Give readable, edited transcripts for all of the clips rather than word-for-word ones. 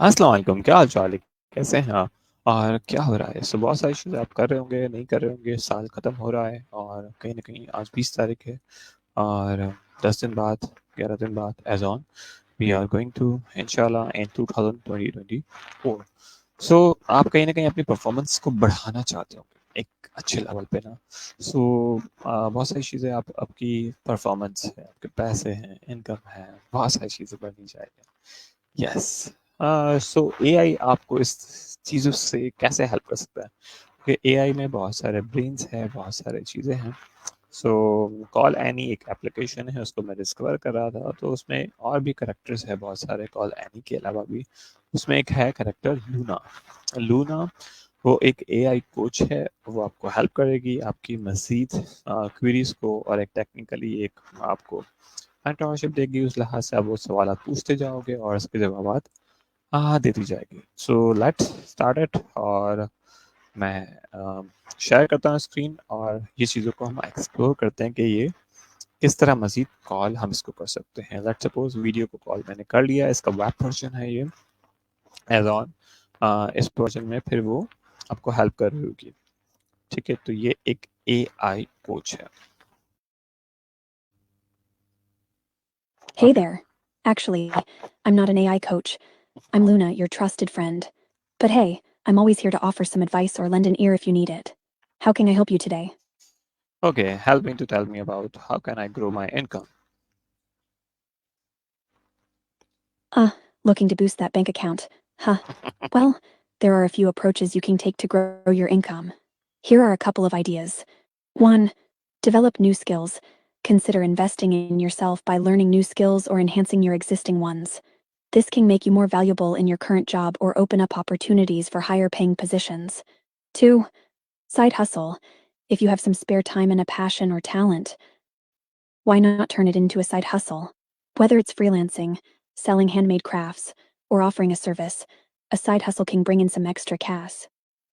अस्सलाम वालेकुम, क्या हाल चाल है? कैसे हैं आप? और क्या हो रहा है? सो बहुत सारी चीज़ें आप कर रहे होंगे, नहीं कर रहे होंगे, साल ख़त्म हो रहा है और कहीं न कहीं आज 20 तारीख है और 10 दिन बाद, 11 दिन बाद as on we are going to इंशाल्लाह इन 2024। सो आप कहीं न कहीं अपनी परफ़ॉर्मेंस को बढ़ाना चाहते होंगे, एक अच्छे लेवल पे ना। सो बहुत सारी चीज़ें आप आपकी परफ़ॉर्मेंस है, आपके पैसे हैं, इनकम है, बहुत सारी चीज़ें बढ़नी चाहिए। यस। सो एआई आपको इस चीज़ों से कैसे हेल्प कर सकता है? क्योंकि एआई में बहुत सारे ब्रेन्स हैं, बहुत सारी चीज़ें हैं। सो कॉल एनी एक एप्लीकेशन है, उसको मैं डिस्कवर कर रहा था, तो उसमें और भी करैक्टर्स हैं बहुत सारे कॉल एनी के अलावा भी। उसमें एक है करैक्टर लूना। लूना वो एक एआई कोच है, वो आपको हेल्प करेगी आपकी मज़ीद क्वेरीज़ को और एक टेक्निकली एक आपको मेंटरशिप देगी। उस लिहाज से आप वो सवालात पूछते जाओगे और उसके जवाबात देती जाएगी। सो लेट्स स्टार्ट इट और मैं शेयर करता हूँ स्क्रीन और ये चीज़ों को हम एक्सप्लोर करते हैं कि ये किस तरह मज़ीद कॉल हम इसको कर सकते हैं। लेट्स सपोज़ वीडियो को कॉल मैंने कर लिया, इसका वेब वर्जन है ये एज़ ऑन इस वर्जन में फिर वो आपको हेल्प कर रही होगी। ठीक है, तो ये एक एआई कोच है। Hey there. Actually, I'm not an AI coach. I'm Luna, your trusted friend. But hey, I'm always here to offer some advice or lend an ear if you need it. How can I help you today? Okay, help me to tell me about how can I grow my income. Looking to boost that bank account. Huh. Well, there are a few approaches you can take to grow your income. Here are a couple of ideas. 1. Develop new skills. Consider investing in yourself by learning new skills or enhancing your existing ones. This can make you more valuable in your current job or open up opportunities for higher paying positions. 2. Side hustle. If you have some spare time and a passion or talent, why not turn it into a side hustle? Whether it's freelancing, selling handmade crafts, or offering a service, a side hustle can bring in some extra cash.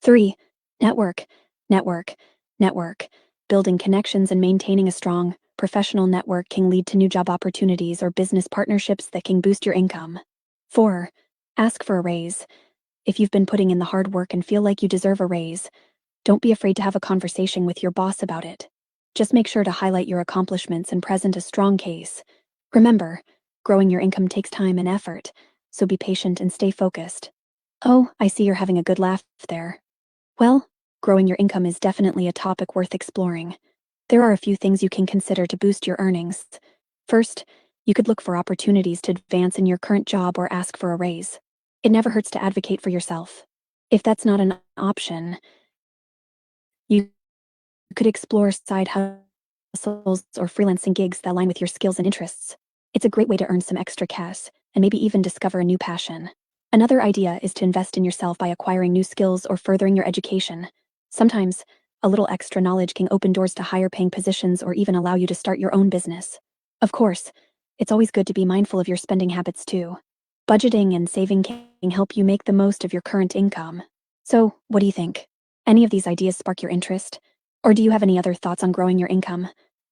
3. Network. Network. Network. Building connections and maintaining a strong, professional network can lead to new job opportunities or business partnerships that can boost your income. 4. Ask for a raise. If you've been putting in the hard work and feel like you deserve a raise, don't be afraid to have a conversation with your boss about it. Just make sure to highlight your accomplishments and present a strong case. Remember, growing your income takes time and effort, so be patient and stay focused. Oh, I see you're having a good laugh there. Well, growing your income is definitely a topic worth exploring. There are a few things you can consider to boost your earnings. First, you could look for opportunities to advance in your current job or ask for a raise. It never hurts to advocate for yourself. If that's not an option, you could explore side hustles or freelancing gigs that align with your skills and interests. It's a great way to earn some extra cash and maybe even discover a new passion. Another idea is to invest in yourself by acquiring new skills or furthering your education. Sometimes, a little extra knowledge can open doors to higher paying positions or even allow you to start your own business. Of course, it's always good to be mindful of your spending habits too. Budgeting and saving can help you make the most of your current income. So, what do you think? Any of these ideas spark your interest? Or do you have any other thoughts on growing your income?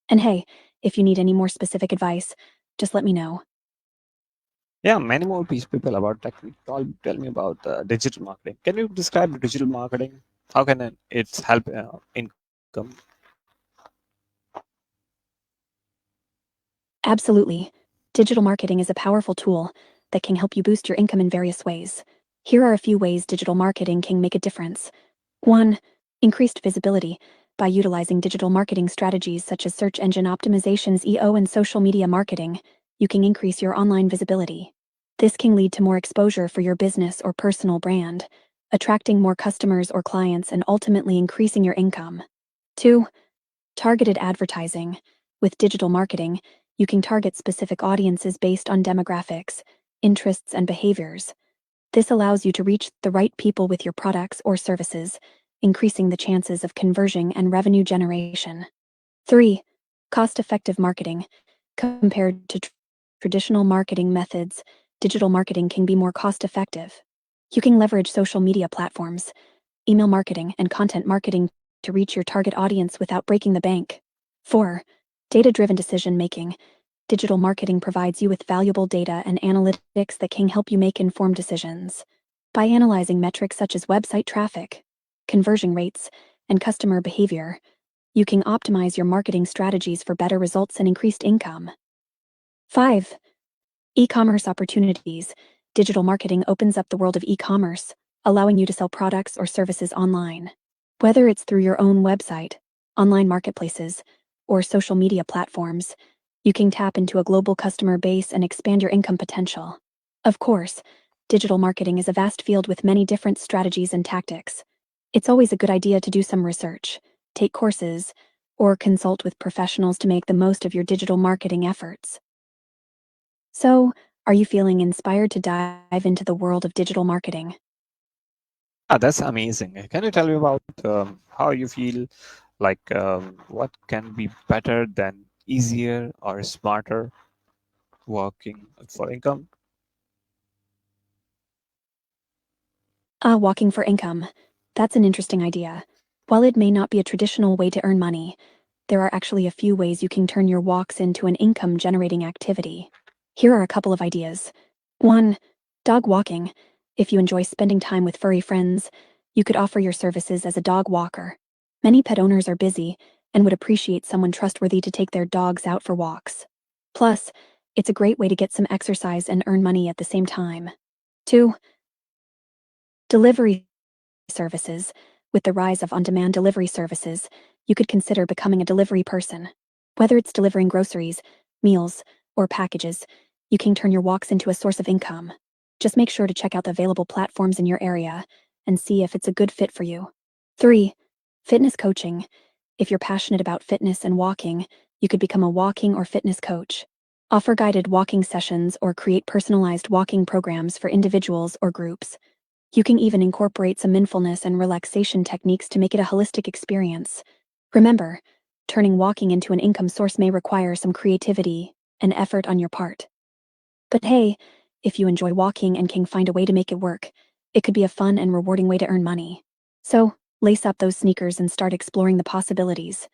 And hey, if you need any more specific advice, just let me know. Yeah, many more people about tech. Tell me about digital marketing. Can you describe digital marketing? How can it help income? Absolutely. Digital marketing is a powerful tool that can help you boost your income in various ways. Here are a few ways digital marketing can make a difference. 1. Increased visibility. By utilizing digital marketing strategies such as search engine optimizations, EO, and social media marketing, you can increase your online visibility. This can lead to more exposure for your business or personal brand, attracting more customers or clients and ultimately increasing your income. 2. Targeted advertising. With digital marketing, you can target specific audiences based on demographics, interests, and behaviors. This allows you to reach the right people with your products or services, increasing the chances of conversion and revenue generation. 3. Cost-effective marketing. Compared to traditional marketing methods, digital marketing can be more cost-effective. You can leverage social media platforms, email marketing, and content marketing to reach your target audience without breaking the bank. 4. Data-driven decision-making. digital marketing provides you with valuable data and analytics that can help you make informed decisions. By analyzing metrics such as website traffic, conversion rates, and customer behavior, you can optimize your marketing strategies for better results and increased income. 5. E-commerce opportunities. Digital marketing opens up the world of e-commerce, allowing you to sell products or services online. Whether it's through your own website, online marketplaces, or social media platforms, you can tap into a global customer base and expand your income potential. Of course, digital marketing is a vast field with many different strategies and tactics. It's always a good idea to do some research, take courses, or consult with professionals to make the most of your digital marketing efforts. So, are you feeling inspired to dive into the world of digital marketing? That's amazing. Can you tell me about how you feel like what can be better than easier or smarter working for income? Walking for income. That's an interesting idea. While it may not be a traditional way to earn money, there are actually a few ways you can turn your walks into an income-generating activity. Here are a couple of ideas. 1. Dog walking. If you enjoy spending time with furry friends, you could offer your services as a dog walker. Many pet owners are busy and would appreciate someone trustworthy to take their dogs out for walks. Plus, it's a great way to get some exercise and earn money at the same time. 2. Delivery services. With the rise of on-demand delivery services, you could consider becoming a delivery person. Whether it's delivering groceries, meals, or packages, you can turn your walks into a source of income. Just make sure to check out the available platforms in your area and see if it's a good fit for you. 3. Fitness coaching. If you're passionate about fitness and walking, you could become a walking or fitness coach. Offer guided walking sessions or create personalized walking programs for individuals or groups. You can even incorporate some mindfulness and relaxation techniques to make it a holistic experience. Remember, turning walking into an income source may require some creativity and effort on your part. But hey, if you enjoy walking and can find a way to make it work, it could be a fun and rewarding way to earn money. So, lace up those sneakers and start exploring the possibilities.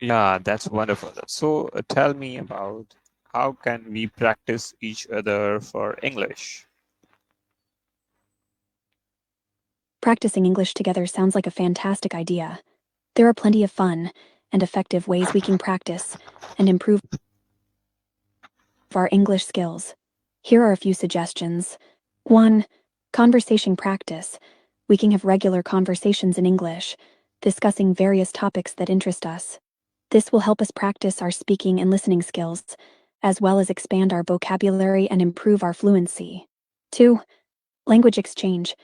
Yeah, that's wonderful. So tell me about how can we practice each other for English? Practicing English together sounds like a fantastic idea. There are plenty of fun and effective ways we can practice and improve our English skills. Here are a few suggestions. 1. Conversation practice. We can have regular conversations in English, discussing various topics that interest us. This will help us practice our speaking and listening skills, as well as expand our vocabulary and improve our fluency. 2. Language exchange.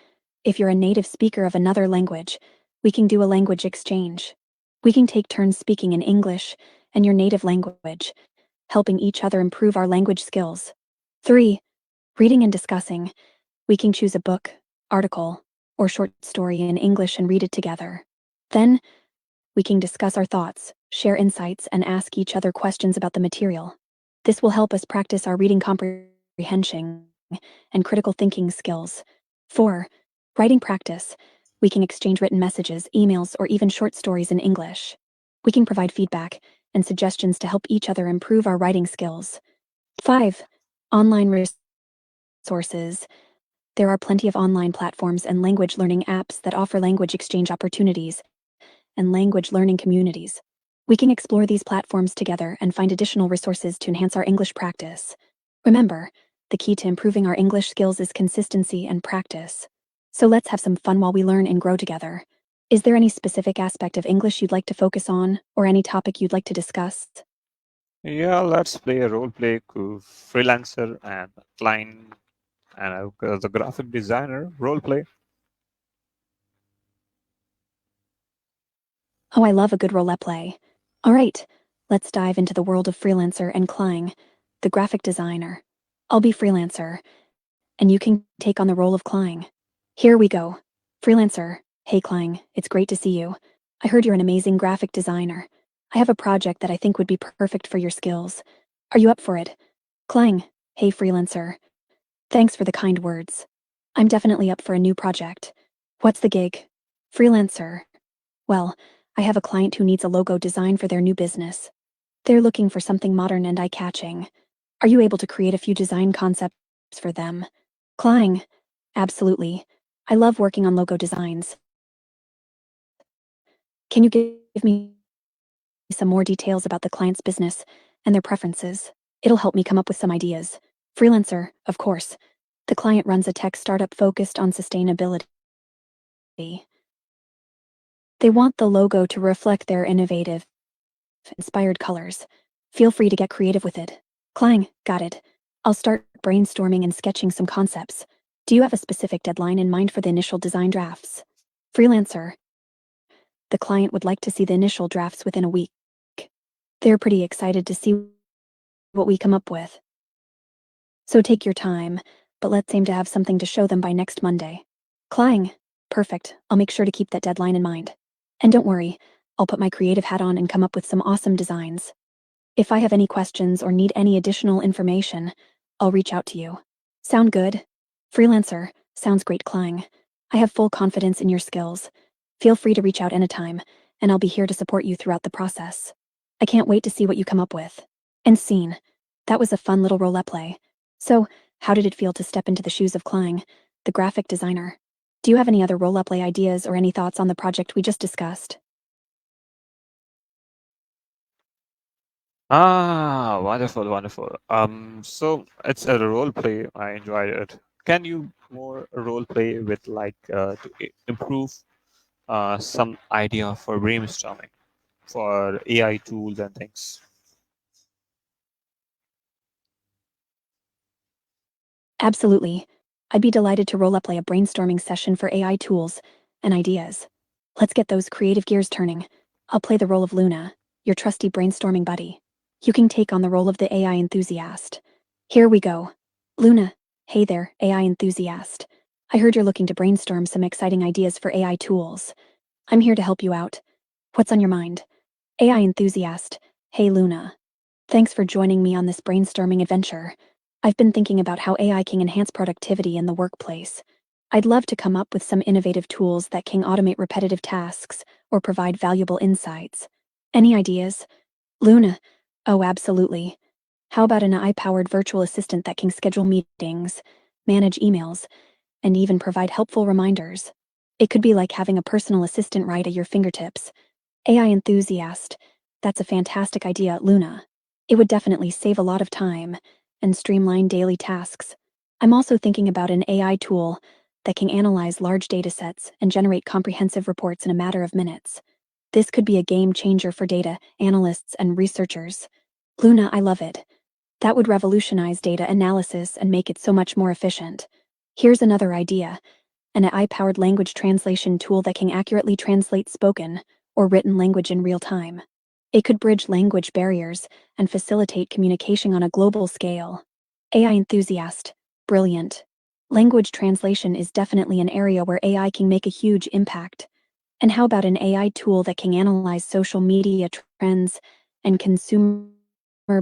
If you're a native speaker of another language, we can do a language exchange. We can take turns speaking in English and your native language, helping each other improve our language skills. 3. Reading and discussing. We can choose a book, article, or short story in English and read it together. Then, we can discuss our thoughts, share insights, and ask each other questions about the material. This will help us practice our reading comprehension and critical thinking skills. 4. Writing practice. We can exchange written messages, emails, or even short stories in English. We can provide feedback and suggestions to help each other improve our writing skills. 5. Online resources. There are plenty of online platforms and language learning apps that offer language exchange opportunities and language learning communities. We can explore these platforms together and find additional resources to enhance our English practice. Remember, the key to improving our English skills is consistency and practice. So let's have some fun while we learn and grow together. Is there any specific aspect of English you'd like to focus on, or any topic you'd like to discuss? Yeah, let's play a role play freelancer and client and the graphic designer role play. Oh, I love a good role-play. All right, let's dive into the world of Freelancer and Klang, the graphic designer. I'll be Freelancer, and you can take on the role of Klang. Here we go. Freelancer, hey Klang, it's great to see you. I heard you're an amazing graphic designer. I have a project that I think would be perfect for your skills. Are you up for it? Klang, hey Freelancer. Thanks for the kind words. I'm definitely up for a new project. What's the gig? Freelancer. Well, I have a client who needs a logo design for their new business. They're looking for something modern and eye-catching. Are you able to create a few design concepts for them? Klang. Absolutely. I love working on logo designs. Can you give me some more details about the client's business and their preferences? It'll help me come up with some ideas. Freelancer, of course. The client runs a tech startup focused on sustainability. They want the logo to reflect their innovative, inspired colors. Feel free to get creative with it. Klang, got it. I'll start brainstorming and sketching some concepts. Do you have a specific deadline in mind for the initial design drafts? Freelancer. The client would like to see the initial drafts within a week. They're pretty excited to see what we come up with. So take your time, but let's aim to have something to show them by next Monday. Klang. Perfect. I'll make sure to keep that deadline in mind. And don't worry, I'll put my creative hat on and come up with some awesome designs. If I have any questions or need any additional information, I'll reach out to you. Sound good? Freelancer, sounds great, Klang. I have full confidence in your skills. Feel free to reach out anytime, and I'll be here to support you throughout the process. I can't wait to see what you come up with. And scene. That was a fun little role-play. So, how did it feel to step into the shoes of Klang, the graphic designer? Do you have any other role-play ideas or any thoughts on the project we just discussed? Ah, wonderful, wonderful. So it's a role play. I enjoyed it. Can you more role play with improve some idea for brainstorming for AI tools and things? Absolutely. I'd be delighted to role-play a brainstorming session for AI tools and ideas. Let's get those creative gears turning. I'll play the role of Luna, your trusty brainstorming buddy. You can take on the role of the AI enthusiast. Here we go. Luna, hey there, AI enthusiast. I heard you're looking to brainstorm some exciting ideas for AI tools. I'm here to help you out. What's on your mind? AI enthusiast, hey Luna. Thanks for joining me on this brainstorming adventure. I've been thinking about how AI can enhance productivity in the workplace. I'd love to come up with some innovative tools that can automate repetitive tasks or provide valuable insights. Any ideas? Luna. Oh, absolutely. How about an AI-powered virtual assistant that can schedule meetings, manage emails, and even provide helpful reminders? It could be like having a personal assistant right at your fingertips. AI enthusiast. That's a fantastic idea, Luna. It would definitely save a lot of time and streamline daily tasks. I'm also thinking about an AI tool that can analyze large data sets and generate comprehensive reports in a matter of minutes. This could be a game changer for data analysts and researchers. Luna, I love it. That would revolutionize data analysis and make it so much more efficient. Here's another idea: an AI-powered language translation tool that can accurately translate spoken or written language in real time. It could bridge language barriers and facilitate communication on a global scale. AI enthusiast. Brilliant. Language translation is definitely an area where AI can make a huge impact. And how about an AI tool that can analyze social media trends and consumer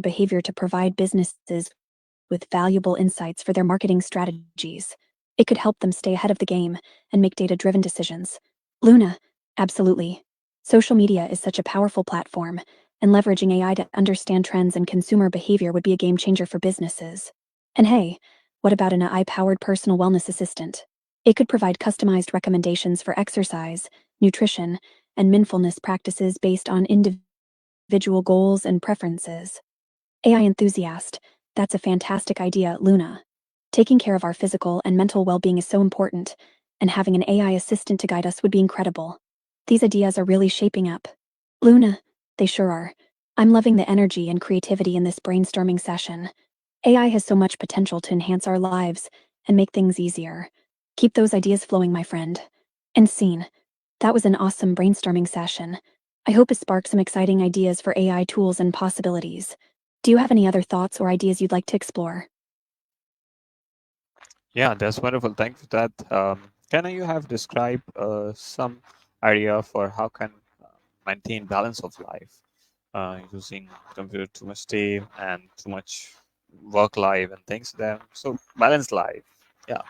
behavior to provide businesses with valuable insights for their marketing strategies? It could help them stay ahead of the game and make data-driven decisions. Luna, absolutely. Social media is such a powerful platform, and leveraging AI to understand trends and consumer behavior would be a game changer for businesses. And hey, what about an AI-powered personal wellness assistant? It could provide customized recommendations for exercise, nutrition, and mindfulness practices based on individual goals and preferences. AI enthusiast, that's a fantastic idea, Luna. Taking care of our physical and mental well-being is so important, and having an AI assistant to guide us would be incredible. These ideas are really shaping up. Luna, they sure are. I'm loving the energy and creativity in this brainstorming session. AI has so much potential to enhance our lives and make things easier. Keep those ideas flowing, my friend. And scene. That was an awesome brainstorming session. I hope it sparked some exciting ideas for AI tools and possibilities. Do you have any other thoughts or ideas you'd like to explore? Yeah, that's wonderful. Thank you for that. Can you have described some idea for how can maintain balance of life using computer too much time and too much work life and things there. So balanced life. Yeah.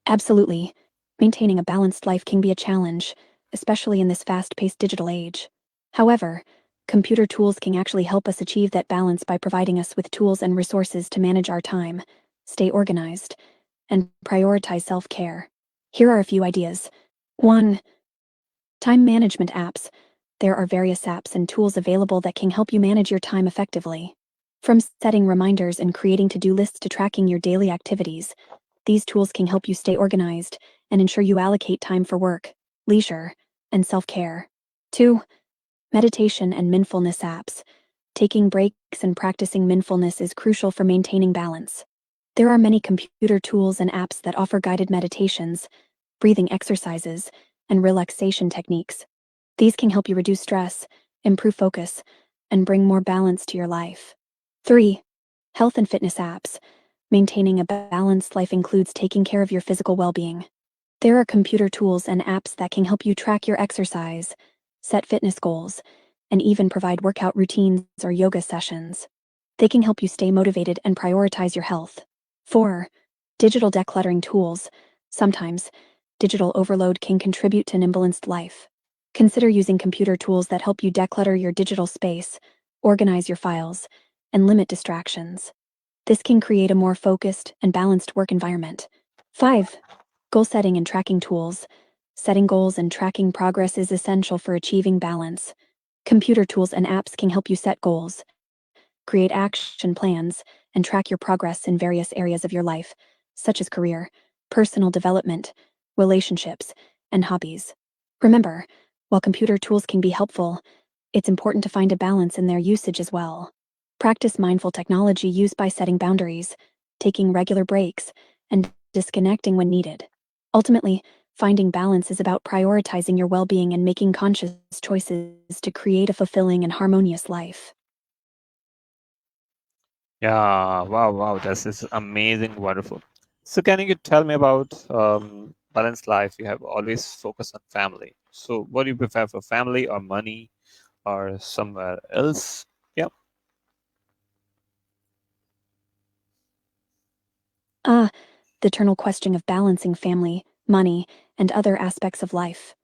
Absolutely. Maintaining a balanced life can be a challenge, especially in this fast paced digital age. However, computer tools can actually help us achieve that balance by providing us with tools and resources to manage our time, stay organized, and prioritize self care. Here are a few ideas. 1. Time management apps. There are various apps and tools available that can help you manage your time effectively. From setting reminders and creating to do lists to tracking your daily activities, these tools can help you stay organized and ensure you allocate time for work, leisure, and self care. 2. Meditation and mindfulness apps. Taking breaks and practicing mindfulness is crucial for maintaining balance. There are many computer tools and apps that offer guided meditations, breathing exercises, and relaxation techniques. These can help you reduce stress, improve focus, and bring more balance to your life. 3. Health and fitness apps. Maintaining a balanced life includes taking care of your physical well being. There are computer tools and apps that can help you track your exercise, set fitness goals, and even provide workout routines or yoga sessions. They can help you stay motivated and prioritize your health. 4. Digital decluttering tools. Sometimes, digital overload can contribute to an imbalanced life. Consider using computer tools that help you declutter your digital space, organize your files, and limit distractions. This can create a more focused and balanced work environment. 5. Goal setting and tracking tools. Setting goals and tracking progress is essential for achieving balance. Computer tools and apps can help you set goals, create action plans, and track your progress in various areas of your life, such as career, personal development, relationships, and hobbies. Remember, while computer tools can be helpful, it's important to find a balance in their usage as well. Practice mindful technology use by setting boundaries, taking regular breaks, and disconnecting when needed. Ultimately, finding balance is about prioritizing your well being and making conscious choices to create a fulfilling and harmonious life. Yeah. Wow. Wow. This is amazing. Wonderful. So can you tell me about balanced life? You have always focused on family. So what do you prefer for family or money or somewhere else? Yeah. Ah, the eternal question of balancing family, money, and other aspects of life.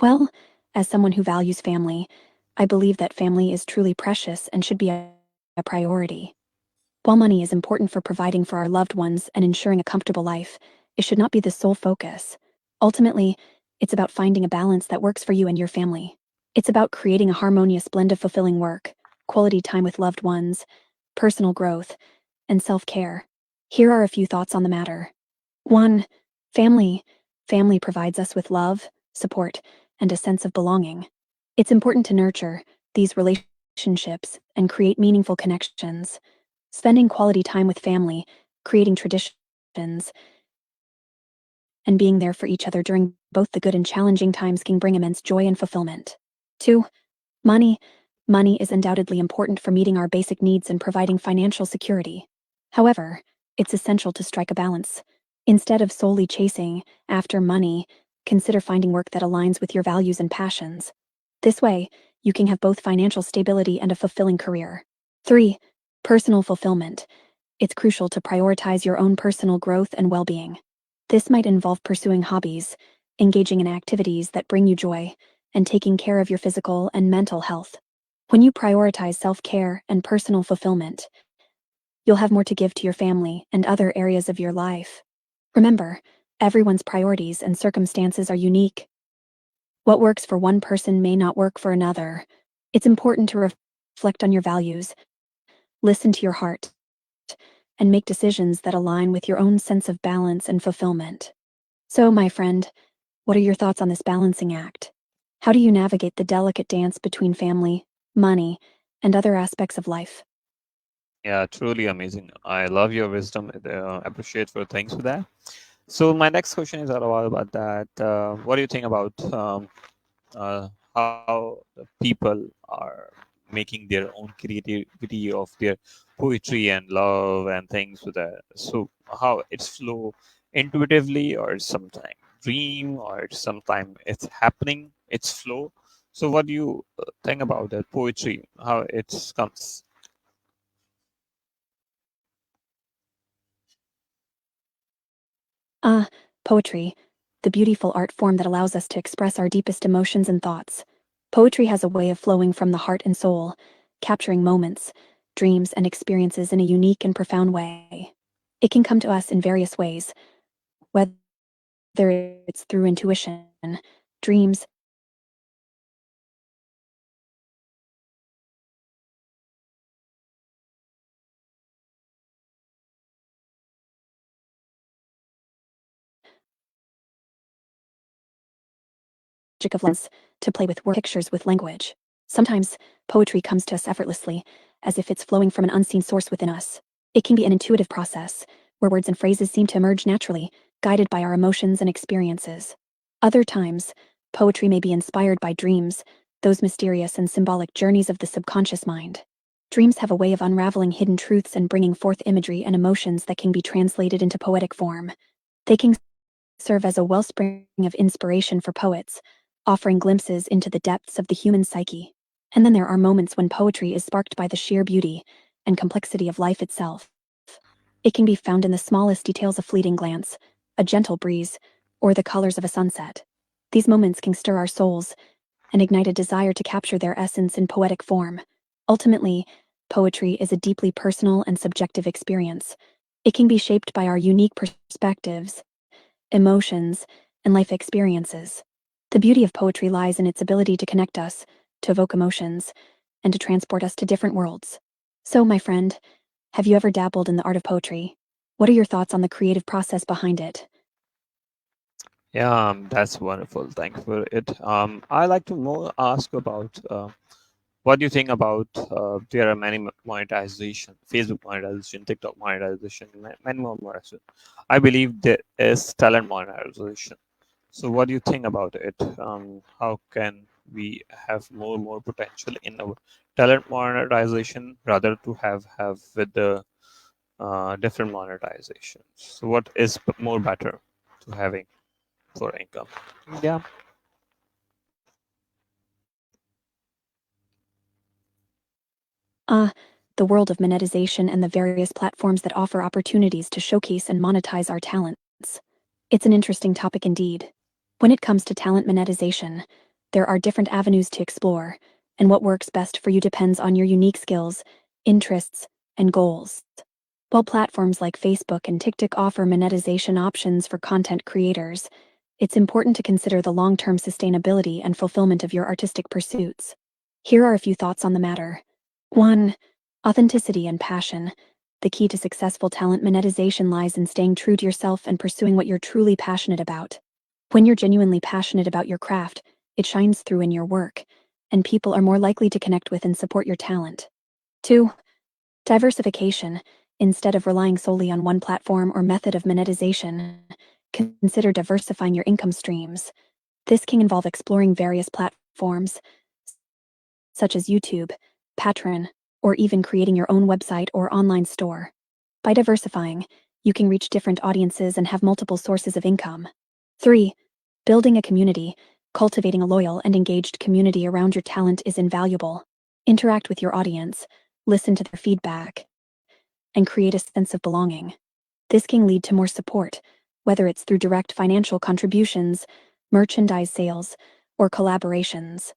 Well, as someone who values family, I believe that family is truly precious and should be a priority. While money is important for providing for our loved ones and ensuring a comfortable life, it should not be the sole focus. Ultimately, it's about finding a balance that works for you and your family. It's about creating a harmonious blend of fulfilling work, quality time with loved ones, personal growth, and self care. Here are a few thoughts on the matter. 1. Family. Family provides us with love, support, and a sense of belonging. It's important to nurture these relationships and create meaningful connections. Spending quality time with family, creating traditions, and being there for each other during both the good and challenging times can bring immense joy and fulfillment. 2. Money. Money is undoubtedly important for meeting our basic needs and providing financial security. However, it's essential to strike a balance. Instead of solely chasing after money, consider finding work that aligns with your values and passions. This way, you can have both financial stability and a fulfilling career. 3. Personal fulfillment. It's crucial to prioritize your own personal growth and well being. This might involve pursuing hobbies, engaging in activities that bring you joy, and taking care of your physical and mental health. When you prioritize self care and personal fulfillment, you'll have more to give to your family and other areas of your life. Remember, everyone's priorities and circumstances are unique. What works for one person may not work for another. It's important to reflect on your values, listen to your heart, and make decisions that align with your own sense of balance and fulfillment. So, my friend, what are your thoughts on this balancing act? How do you navigate the delicate dance between family, money, and other aspects of life? Yeah, truly amazing. I love your wisdom. Appreciate for thanks for that. So my next question is all about that. What do you think about how the people are making their own creativity of their poetry and love and things with that? So how it's flow intuitively, or sometimes dream, or sometimes it's happening, it's flow. So what do you think about that poetry? How it comes? Ah, poetry, the beautiful art form that allows us to express our deepest emotions and thoughts. Poetry has a way of flowing from the heart and soul, capturing moments, dreams, and experiences in a unique and profound way. It can come to us in various ways, whether it's through intuition, dreams, magic of lens, to play with word pictures with language. Sometimes, poetry comes to us effortlessly, as if it's flowing from an unseen source within us. It can be an intuitive process, where words and phrases seem to emerge naturally, guided by our emotions and experiences. Other times, poetry may be inspired by dreams, those mysterious and symbolic journeys of the subconscious mind. Dreams have a way of unraveling hidden truths and bringing forth imagery and emotions that can be translated into poetic form. They can serve as a wellspring of inspiration for poets, offering glimpses into the depths of the human psyche. And then there are moments when poetry is sparked by the sheer beauty and complexity of life itself. It can be found in the smallest details, a fleeting glance, a gentle breeze, or the colors of a sunset. These moments can stir our souls and ignite a desire to capture their essence in poetic form. Ultimately, poetry is a deeply personal and subjective experience. It can be shaped by our unique perspectives, emotions, and life experiences. The beauty of poetry lies in its ability to connect us, to evoke emotions, and to transport us to different worlds. So, my friend, have you ever dabbled in the art of poetry? What are your thoughts on the creative process behind it? Yeah, that's wonderful. Thank you for it. I like to more ask about what do you think about there are many monetization, Facebook monetization, TikTok monetization, many more monetization. I believe there is talent monetization. So what do you think about it? How can we have more potential in our talent monetization rather to have with the different monetizations? So what is more better to having for income? Yeah. Ah, the world of monetization and the various platforms that offer opportunities to showcase and monetize our talents. It's an interesting topic indeed. When it comes to talent monetization, there are different avenues to explore, and what works best for you depends on your unique skills, interests, and goals. While platforms like Facebook and TikTok offer monetization options for content creators, it's important to consider the long term sustainability and fulfillment of your artistic pursuits. Here are a few thoughts on the matter. 1. Authenticity and passion. The key to successful talent monetization lies in staying true to yourself and pursuing what you're truly passionate about. When you're genuinely passionate about your craft, it shines through in your work, and people are more likely to connect with and support your talent. 2. Diversification. Instead of relying solely on one platform or method of monetization, consider diversifying your income streams. This can involve exploring various platforms, such as YouTube, Patreon, or even creating your own website or online store. By diversifying, you can reach different audiences and have multiple sources of income. 3. Building a community. Cultivating a loyal and engaged community around your talent is invaluable. Interact with your audience, listen to their feedback, and create a sense of belonging. This can lead to more support, whether it's through direct financial contributions, merchandise sales, or collaborations.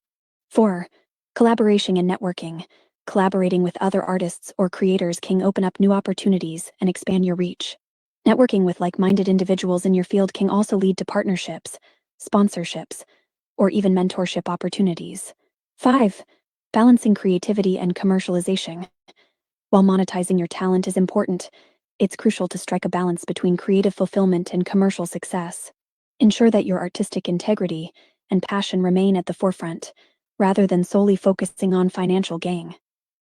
4. Collaboration and networking. Collaborating with other artists or creators can open up new opportunities and expand your reach. Networking with like minded individuals in your field can also lead to partnerships, sponsorships, or even mentorship opportunities. 5. Balancing creativity and commercialization. While monetizing your talent is important, it's crucial to strike a balance between creative fulfillment and commercial success. Ensure that your artistic integrity and passion remain at the forefront, rather than solely focusing on financial gain.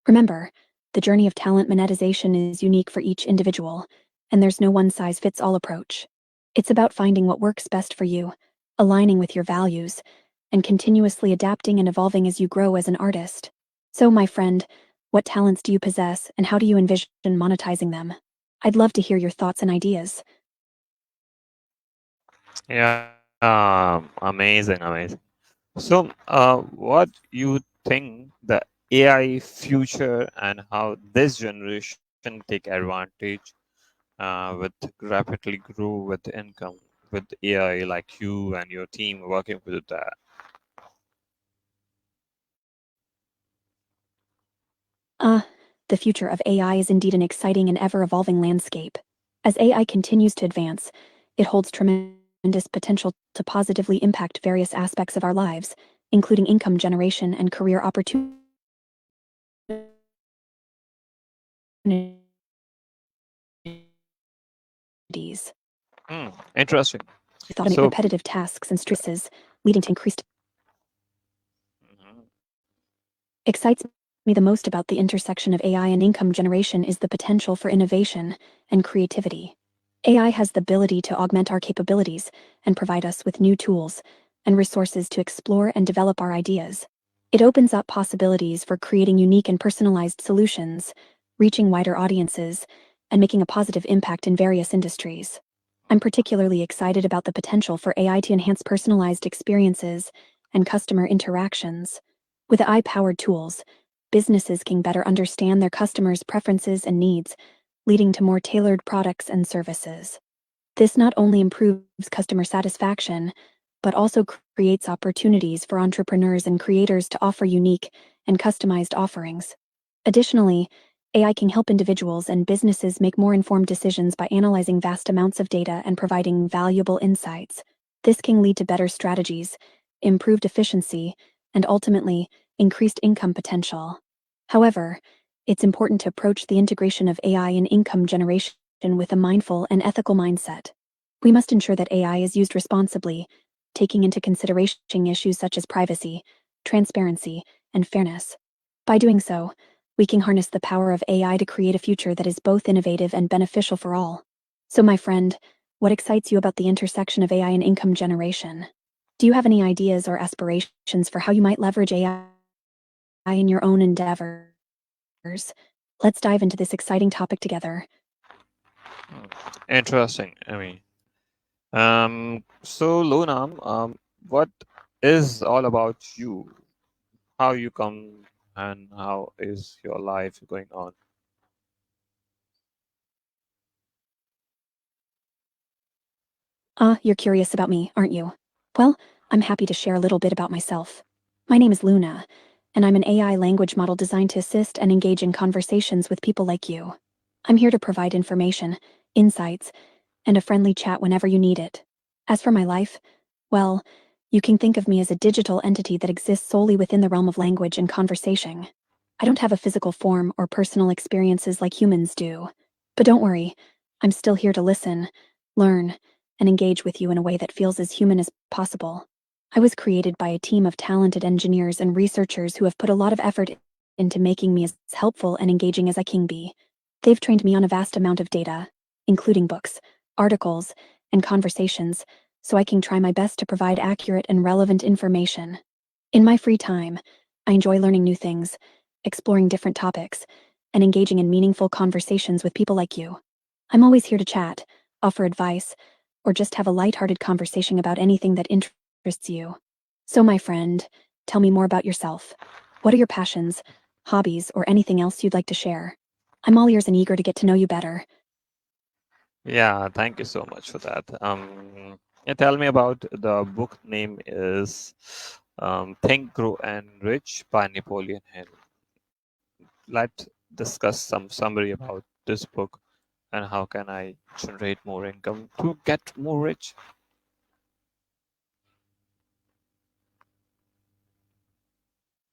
Remember, the journey of talent monetization is unique for each individual, and there's no one-size-fits-all approach. It's about finding what works best for you, aligning with your values, and continuously adapting and evolving as you grow as an artist. So, my friend, what talents do you possess, and how do you envision monetizing them? I'd love to hear your thoughts and ideas. Yeah, amazing, amazing. So, what you think the AI future and how this generation take advantage with rapidly grow with income with AI like you and your team working with that? The future of AI is indeed an exciting and ever-evolving landscape. As AI continues to advance, it holds tremendous potential to positively impact various aspects of our lives, including income generation and career opportunities. Interesting. Automate So, repetitive tasks and stresses, leading to increased mhm, excites me the most about the intersection of AI and income generation is the potential for innovation and creativity. AI has the ability to augment our capabilities and provide us with new tools and resources to explore and develop our ideas. It opens up possibilities for creating unique and personalized solutions, reaching wider audiences, and making a positive impact in various industries. I'm particularly excited about the potential for AI to enhance personalized experiences and customer interactions. With AI-powered tools, businesses can better understand their customers' preferences and needs, leading to more tailored products and services. This not only improves customer satisfaction, but also creates opportunities for entrepreneurs and creators to offer unique and customized offerings. Additionally, AI can help individuals and businesses make more informed decisions by analyzing vast amounts of data and providing valuable insights. This can lead to better strategies, improved efficiency, and ultimately, increased income potential. However, it's important to approach the integration of AI in income generation with a mindful and ethical mindset. We must ensure that AI is used responsibly, taking into consideration issues such as privacy, transparency, and fairness. By doing so, we can harness the power of AI to create a future that is both innovative and beneficial for all. So, my friend, what excites you about the intersection of AI and income generation? Do you have any ideas or aspirations for how you might leverage AI in your own endeavors? Let's dive into this exciting topic together. interesting. So Lonam, what is all about you? How you come and how is your life going on? You're curious about me, aren't you? Well, I'm happy to share a little bit about myself. My name is Luna, and I'm an AI language model designed to assist and engage in conversations with people like you. I'm here to provide information, insights, and a friendly chat whenever you need it. As for my life, well, you can think of me as a digital entity that exists solely within the realm of language and conversation. I don't have a physical form or personal experiences like humans do. But don't worry, I'm still here to listen, learn, and engage with you in a way that feels as human as possible. I was created by a team of talented engineers and researchers who have put a lot of effort into making me as helpful and engaging as I can be. They've trained me on a vast amount of data, including books, articles, and conversations, so I can try my best to provide accurate and relevant information. In my free time, I enjoy learning new things, exploring different topics, and engaging in meaningful conversations with people like you. I'm always here to chat, offer advice, or just have a lighthearted conversation about anything that interests you. So, my friend, tell me more about yourself. What are your passions, hobbies, or anything else you'd like to share? I'm all ears and eager to get to know you better. Yeah, thank you so much for that. Yeah, tell me about the book name is Think, Grow, and Rich by Napoleon Hill. Let's discuss some summary about this book and how can I generate more income to get more rich.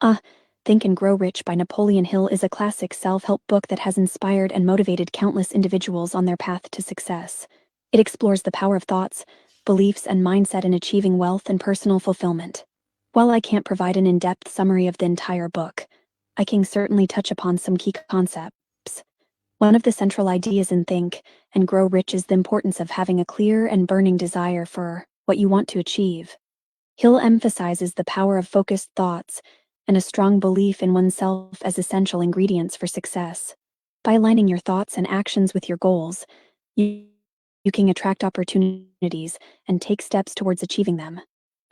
Uh, Think and Grow Rich by Napoleon Hill is a classic self-help book that has inspired and motivated countless individuals on their path to success. It explores the power of thoughts, beliefs, and mindset in achieving wealth and personal fulfillment. While I can't provide an in-depth summary of the entire book, I can certainly touch upon some key concepts. One of the central ideas in Think and Grow Rich is the importance of having a clear and burning desire for what you want to achieve. Hill emphasizes the power of focused thoughts and a strong belief in oneself as essential ingredients for success. By aligning your thoughts and actions with your goals, you can attract opportunities and take steps towards achieving them.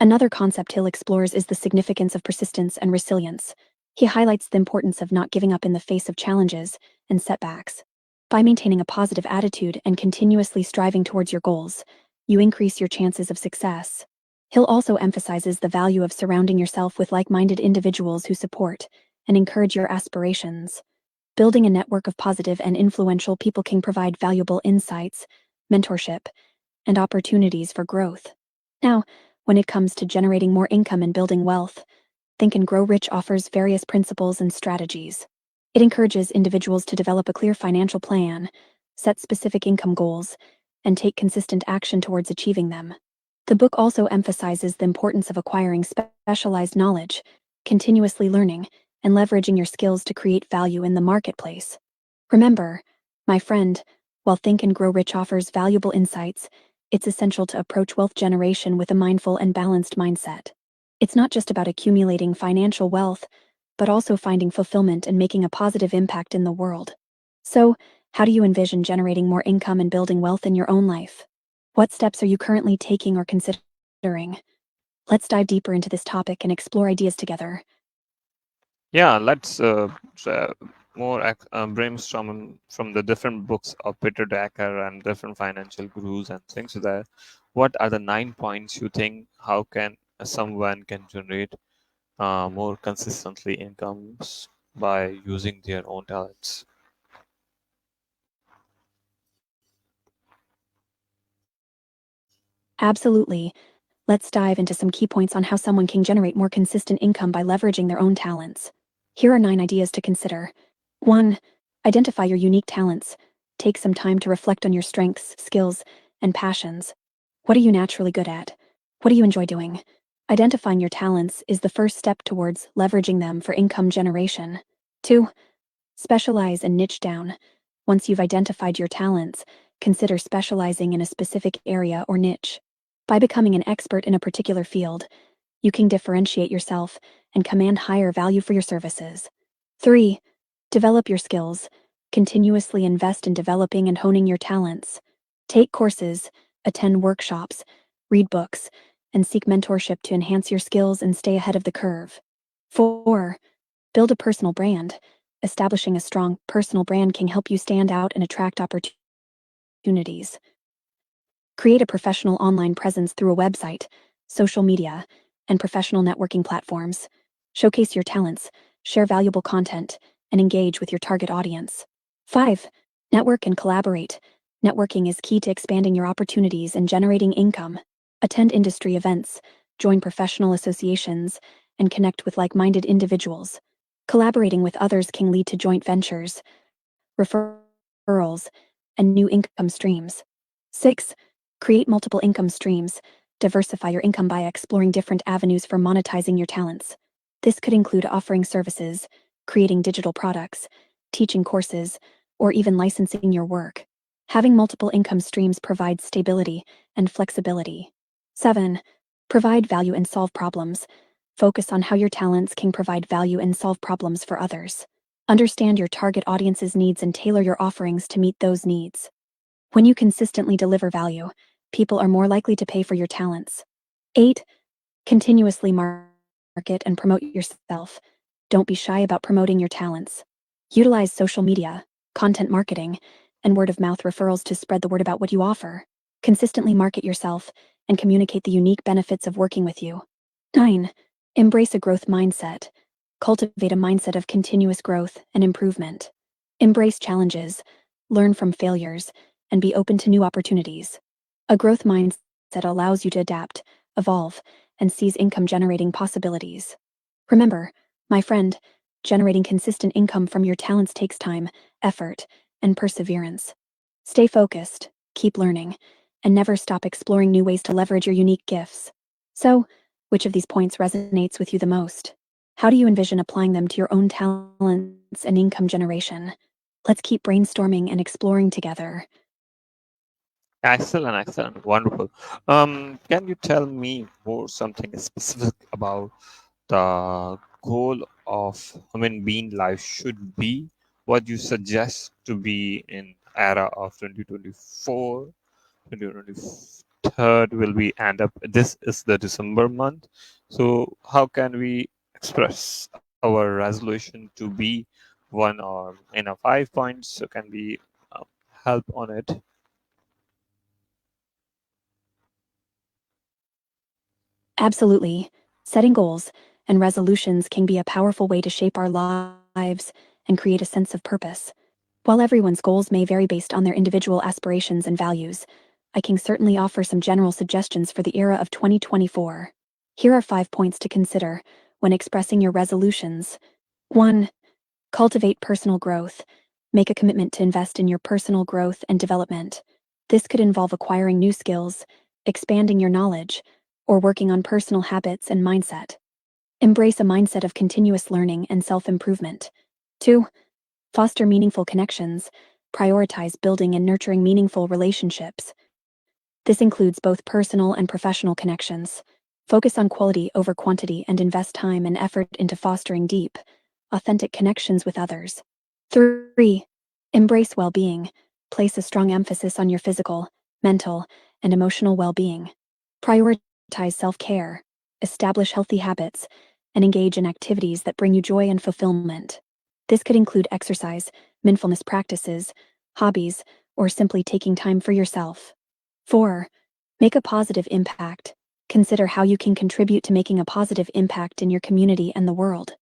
Another concept Hill explores is the significance of persistence and resilience. He highlights the importance of not giving up in the face of challenges and setbacks. By maintaining a positive attitude and continuously striving towards your goals, you increase your chances of success. Hill also emphasizes the value of surrounding yourself with like-minded individuals who support and encourage your aspirations. Building a network of positive and influential people can provide valuable insights, mentorship, and opportunities for growth. Now, when it comes to generating more income and building wealth, Think and Grow Rich offers various principles and strategies. It encourages individuals to develop a clear financial plan, set specific income goals, and take consistent action towards achieving them. The book also emphasizes the importance of acquiring specialized knowledge, continuously learning, and leveraging your skills to create value in the marketplace. Remember, my friend, while Think and Grow Rich offers valuable insights, it's essential to approach wealth generation with a mindful and balanced mindset. It's not just about accumulating financial wealth, but also finding fulfillment and making a positive impact in the world. So, how do you envision generating more income and building wealth in your own life? What steps are you currently taking or considering? Let's dive deeper into this topic and explore ideas together. Yeah, let's brainstorm from the different books of Peter Drucker and different financial gurus and things like that. What are the 9 points you think? How can someone can generate more consistently incomes by using their own talents? Absolutely. Let's dive into some key points on how someone can generate more consistent income by leveraging their own talents. Here are 9 ideas to consider. 1. Identify your unique talents. Take some time to reflect on your strengths, skills, and passions. What are you naturally good at? What do you enjoy doing? Identifying your talents is the first step towards leveraging them for income generation. 2. Specialize and niche down. Once you've identified your talents, consider specializing in a specific area or niche. By becoming an expert in a particular field, you can differentiate yourself and command higher value for your services. 3. Develop your skills. Continuously invest in developing and honing your talents. Take courses, attend workshops, read books, and seek mentorship to enhance your skills and stay ahead of the curve. 4. Build a personal brand. Establishing a strong personal brand can help you stand out and attract opportunities. Create a professional online presence through a website, social media, and professional networking platforms. Showcase your talents, share valuable content, and engage with your target audience. 5. Network and collaborate. Networking is key to expanding your opportunities and generating income. Attend industry events, join professional associations, and connect with like-minded individuals. Collaborating with others can lead to joint ventures, referrals, and new income streams. 6. Create multiple income streams. Diversify your income by exploring different avenues for monetizing your talents. This could include offering services, creating digital products, teaching courses, or even licensing your work. Having multiple income streams provides stability and flexibility. 7. Provide value and solve problems. Focus on how your talents can provide value and solve problems for others. Understand your target audience's needs and tailor your offerings to meet those needs. When you consistently deliver value, people are more likely to pay for your talents. 8. Continuously market and promote yourself. Don't be shy about promoting your talents. Utilize social media, content marketing, and word of mouth referrals to spread the word about what you offer. Consistently market yourself and communicate the unique benefits of working with you. 9. Embrace a growth mindset. Cultivate a mindset of continuous growth and improvement. Embrace challenges, learn from failures, and be open to new opportunities. A growth mindset allows you to adapt, evolve, and seize income generating possibilities. Remember, my friend, generating consistent income from your talents takes time, effort, and perseverance. Stay focused, keep learning, and never stop exploring new ways to leverage your unique gifts. So, which of these points resonates with you the most? How do you envision applying them to your own talents and income generation? Let's keep brainstorming and exploring together. Excellent, excellent, wonderful. Can you tell me more something specific about the goal of human being life should be? What you suggest to be in era of 2024, 2023 will be end up. This is the December month, so how can we express our resolution to be one or in a 5 points? So can we um, help on it? Absolutely. Setting goals and resolutions can be a powerful way to shape our lives and create a sense of purpose. While everyone's goals may vary based on their individual aspirations and values, I can certainly offer some general suggestions for the era of 2024. Here are 5 points to consider when expressing your resolutions. 1. Cultivate personal growth. Make a commitment to invest in your personal growth and development. This could involve acquiring new skills, expanding your knowledge, or working on personal habits and mindset. Embrace a mindset of continuous learning and self improvement. 2. Foster meaningful connections. Prioritize building and nurturing meaningful relationships. This includes both personal and professional connections. Focus on quality over quantity and invest time and effort into fostering deep, authentic connections with others. 3. Embrace well being. Place a strong emphasis on your physical, mental, and emotional well being. Prioritize self care, establish healthy habits, and engage in activities that bring you joy and fulfillment. This could include exercise, mindfulness practices, hobbies, or simply taking time for yourself. 4. Make a positive impact. Consider how you can contribute to making a positive impact in your community and the world.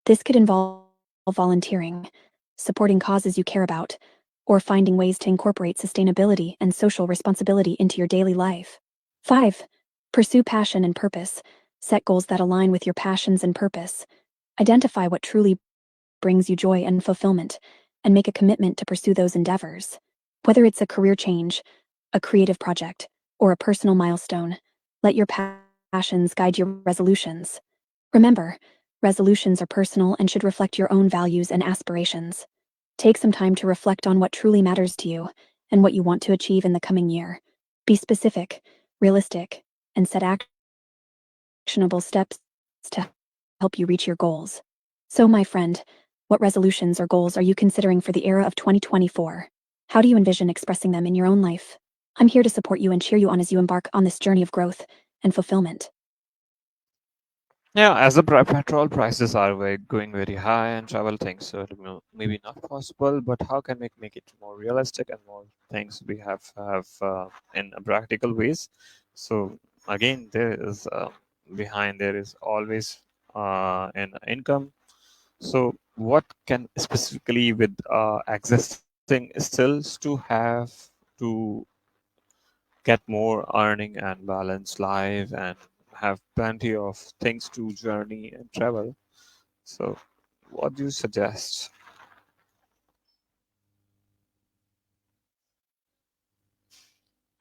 This could involve volunteering, supporting causes you care about, or finding ways to incorporate sustainability and social responsibility into your daily life. 5. Pursue passion and purpose. Set goals that align with your passions and purpose. Identify what truly brings you joy and fulfillment, and make a commitment to pursue those endeavors. Whether it's a career change, a creative project, or a personal milestone, let your passions guide your resolutions. Remember, resolutions are personal and should reflect your own values and aspirations. Take some time to reflect on what truly matters to you and what you want to achieve in the coming year. Be specific, realistic, and set actionable steps to help you reach your goals. So, my friend, what resolutions or goals are you considering for the era of 2024? How do you envision expressing them in your own life? I'm here to support you and cheer you on as you embark on this journey of growth and fulfillment. Yeah, as the petrol prices are going very high and travel things, so maybe not possible. But how can we make it more realistic and more things we have in a practical ways? So again, there is behind there is always an income. So what can specifically with existing skills to have to get more earning and balance life and have plenty of things to journey and travel. So, what do you suggest?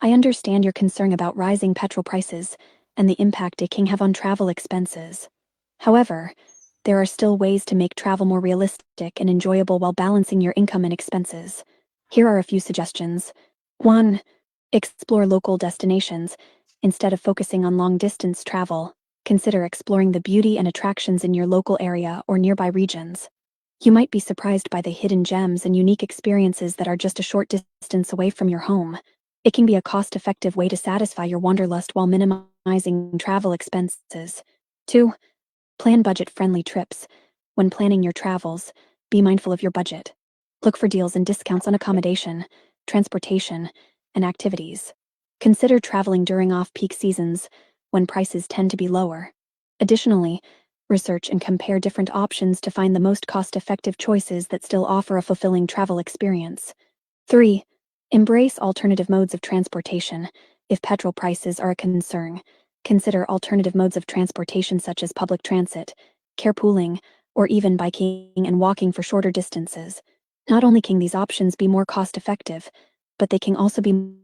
I understand your concern about rising petrol prices and the impact it can have on travel expenses. However, there are still ways to make travel more realistic and enjoyable while balancing your income and expenses. Here are a few suggestions. 1. Explore local destinations. Instead of focusing on long distance travel, consider exploring the beauty and attractions in your local area or nearby regions. You might be surprised by the hidden gems and unique experiences that are just a short distance away from your home. It can be a cost effective way to satisfy your wanderlust while minimizing travel expenses. 2. Plan budget friendly trips. When planning your travels, be mindful of your budget. Look for deals and discounts on accommodation, transportation, and activities. Consider traveling during off peak seasons when prices tend to be lower. Additionally, research and compare different options to find the most cost effective choices that still offer a fulfilling travel experience. 3. Embrace alternative modes of transportation. If petrol prices are a concern, consider alternative modes of transportation such as public transit, carpooling, or even biking and walking for shorter distances. Not only can these options be more cost effective, but they can also be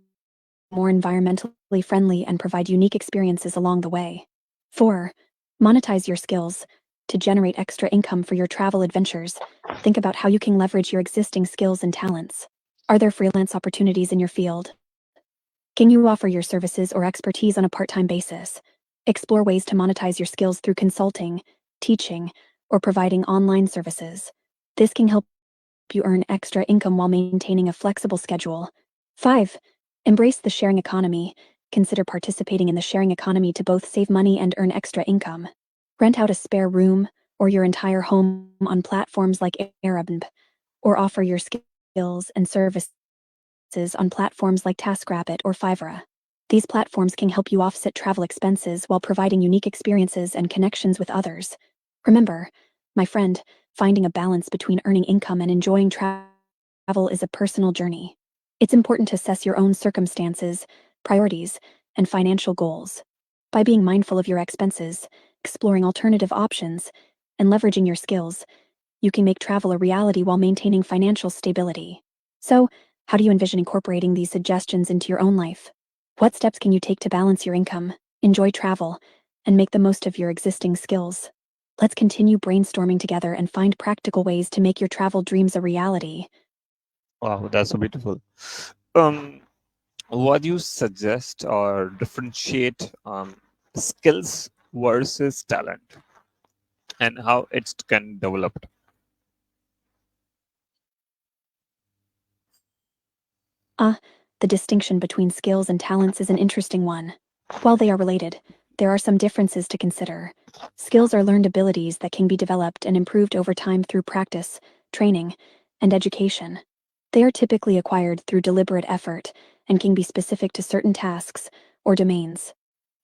more environmentally friendly and provide unique experiences along the way. 4. Monetize your skills. To generate extra income for your travel adventures, think about how you can leverage your existing skills and talents. Are there freelance opportunities in your field? Can you offer your services or expertise on a part-time basis? Explore ways to monetize your skills through consulting, teaching, or providing online services. This can help you earn extra income while maintaining a flexible schedule. 5. Embrace the sharing economy. Consider participating in the sharing economy to both save money and earn extra income. Rent out a spare room or your entire home on platforms like Airbnb, or offer your skills and services on platforms like TaskRabbit or Fiverr. These platforms can help you offset travel expenses while providing unique experiences and connections with others. Remember, my friend, finding a balance between earning income and enjoying travel is a personal journey. It's important to assess your own circumstances, priorities, and financial goals. By being mindful of your expenses, exploring alternative options, and leveraging your skills, you can make travel a reality while maintaining financial stability. So, how do you envision incorporating these suggestions into your own life? What steps can you take to balance your income, enjoy travel, and make the most of your existing skills? Let's continue brainstorming together and find practical ways to make your travel dreams a reality. Wow, that's so beautiful. Um, what do you suggest or differentiate skills versus talent and how it can develop? The distinction between skills and talents is an interesting one. While they are related, there are some differences to consider. Skills are learned abilities that can be developed and improved over time through practice, training, and education. They are typically acquired through deliberate effort and can be specific to certain tasks or domains.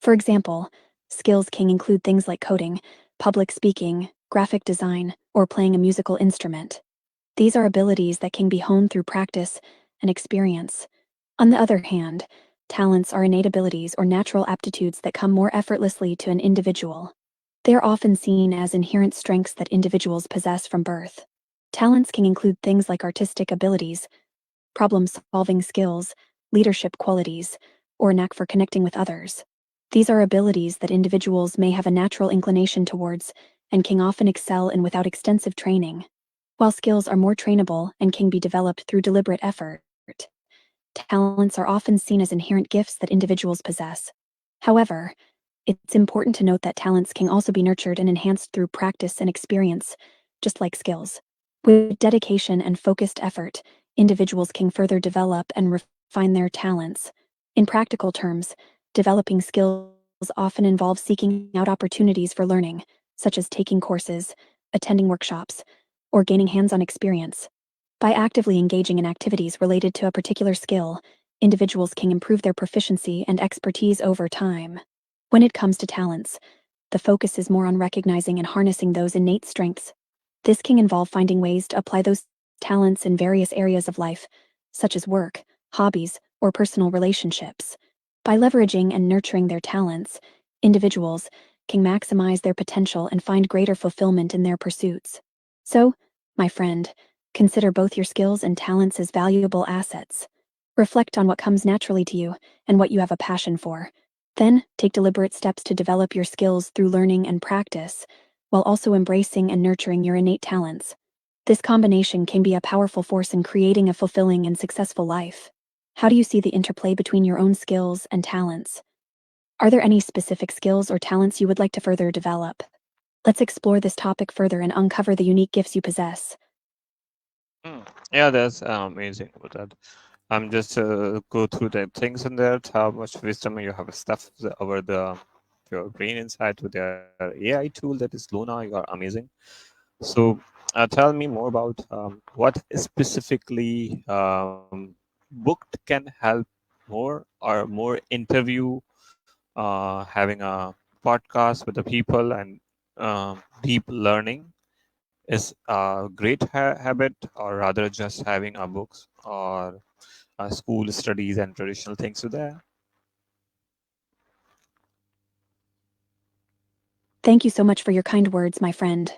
For example, skills can include things like coding, public speaking, graphic design, or playing a musical instrument. These are abilities that can be honed through practice and experience. On the other hand, talents are innate abilities or natural aptitudes that come more effortlessly to an individual. They are often seen as inherent strengths that individuals possess from birth. Talents can include things like artistic abilities, problem-solving skills, leadership qualities, or a knack for connecting with others. These are abilities that individuals may have a natural inclination towards and can often excel in without extensive training. While skills are more trainable and can be developed through deliberate effort, talents are often seen as inherent gifts that individuals possess. However, it's important to note that talents can also be nurtured and enhanced through practice and experience, just like skills. With dedication and focused effort, individuals can further develop and refine their talents. In practical terms, developing skills often involves seeking out opportunities for learning, such as taking courses, attending workshops, or gaining hands-on experience. By actively engaging in activities related to a particular skill, individuals can improve their proficiency and expertise over time. When it comes to talents, the focus is more on recognizing and harnessing those innate strengths. This can involve finding ways to apply those talents in various areas of life, such as work, hobbies, or personal relationships. By leveraging and nurturing their talents, individuals can maximize their potential and find greater fulfillment in their pursuits. So, my friend, consider both your skills and talents as valuable assets. Reflect on what comes naturally to you and what you have a passion for. Then, take deliberate steps to develop your skills through learning and practice, while also embracing and nurturing your innate talents. This combination can be a powerful force in creating a fulfilling and successful life. How do you see the interplay between your own skills and talents? Are there any specific skills or talents you would like to further develop? Let's explore this topic further and uncover the unique gifts you possess. Hmm. Yeah, that's amazing about that. I'm just go through the things in there, how much wisdom you have stuffed over your brain inside with the AI tool that is Luna. You are amazing. So, tell me more about what specifically booked can help more or more interview, having a podcast with the people and deep learning is a great habit, or rather just having a books or school studies and traditional things there. Thank you so much for your kind words, my friend.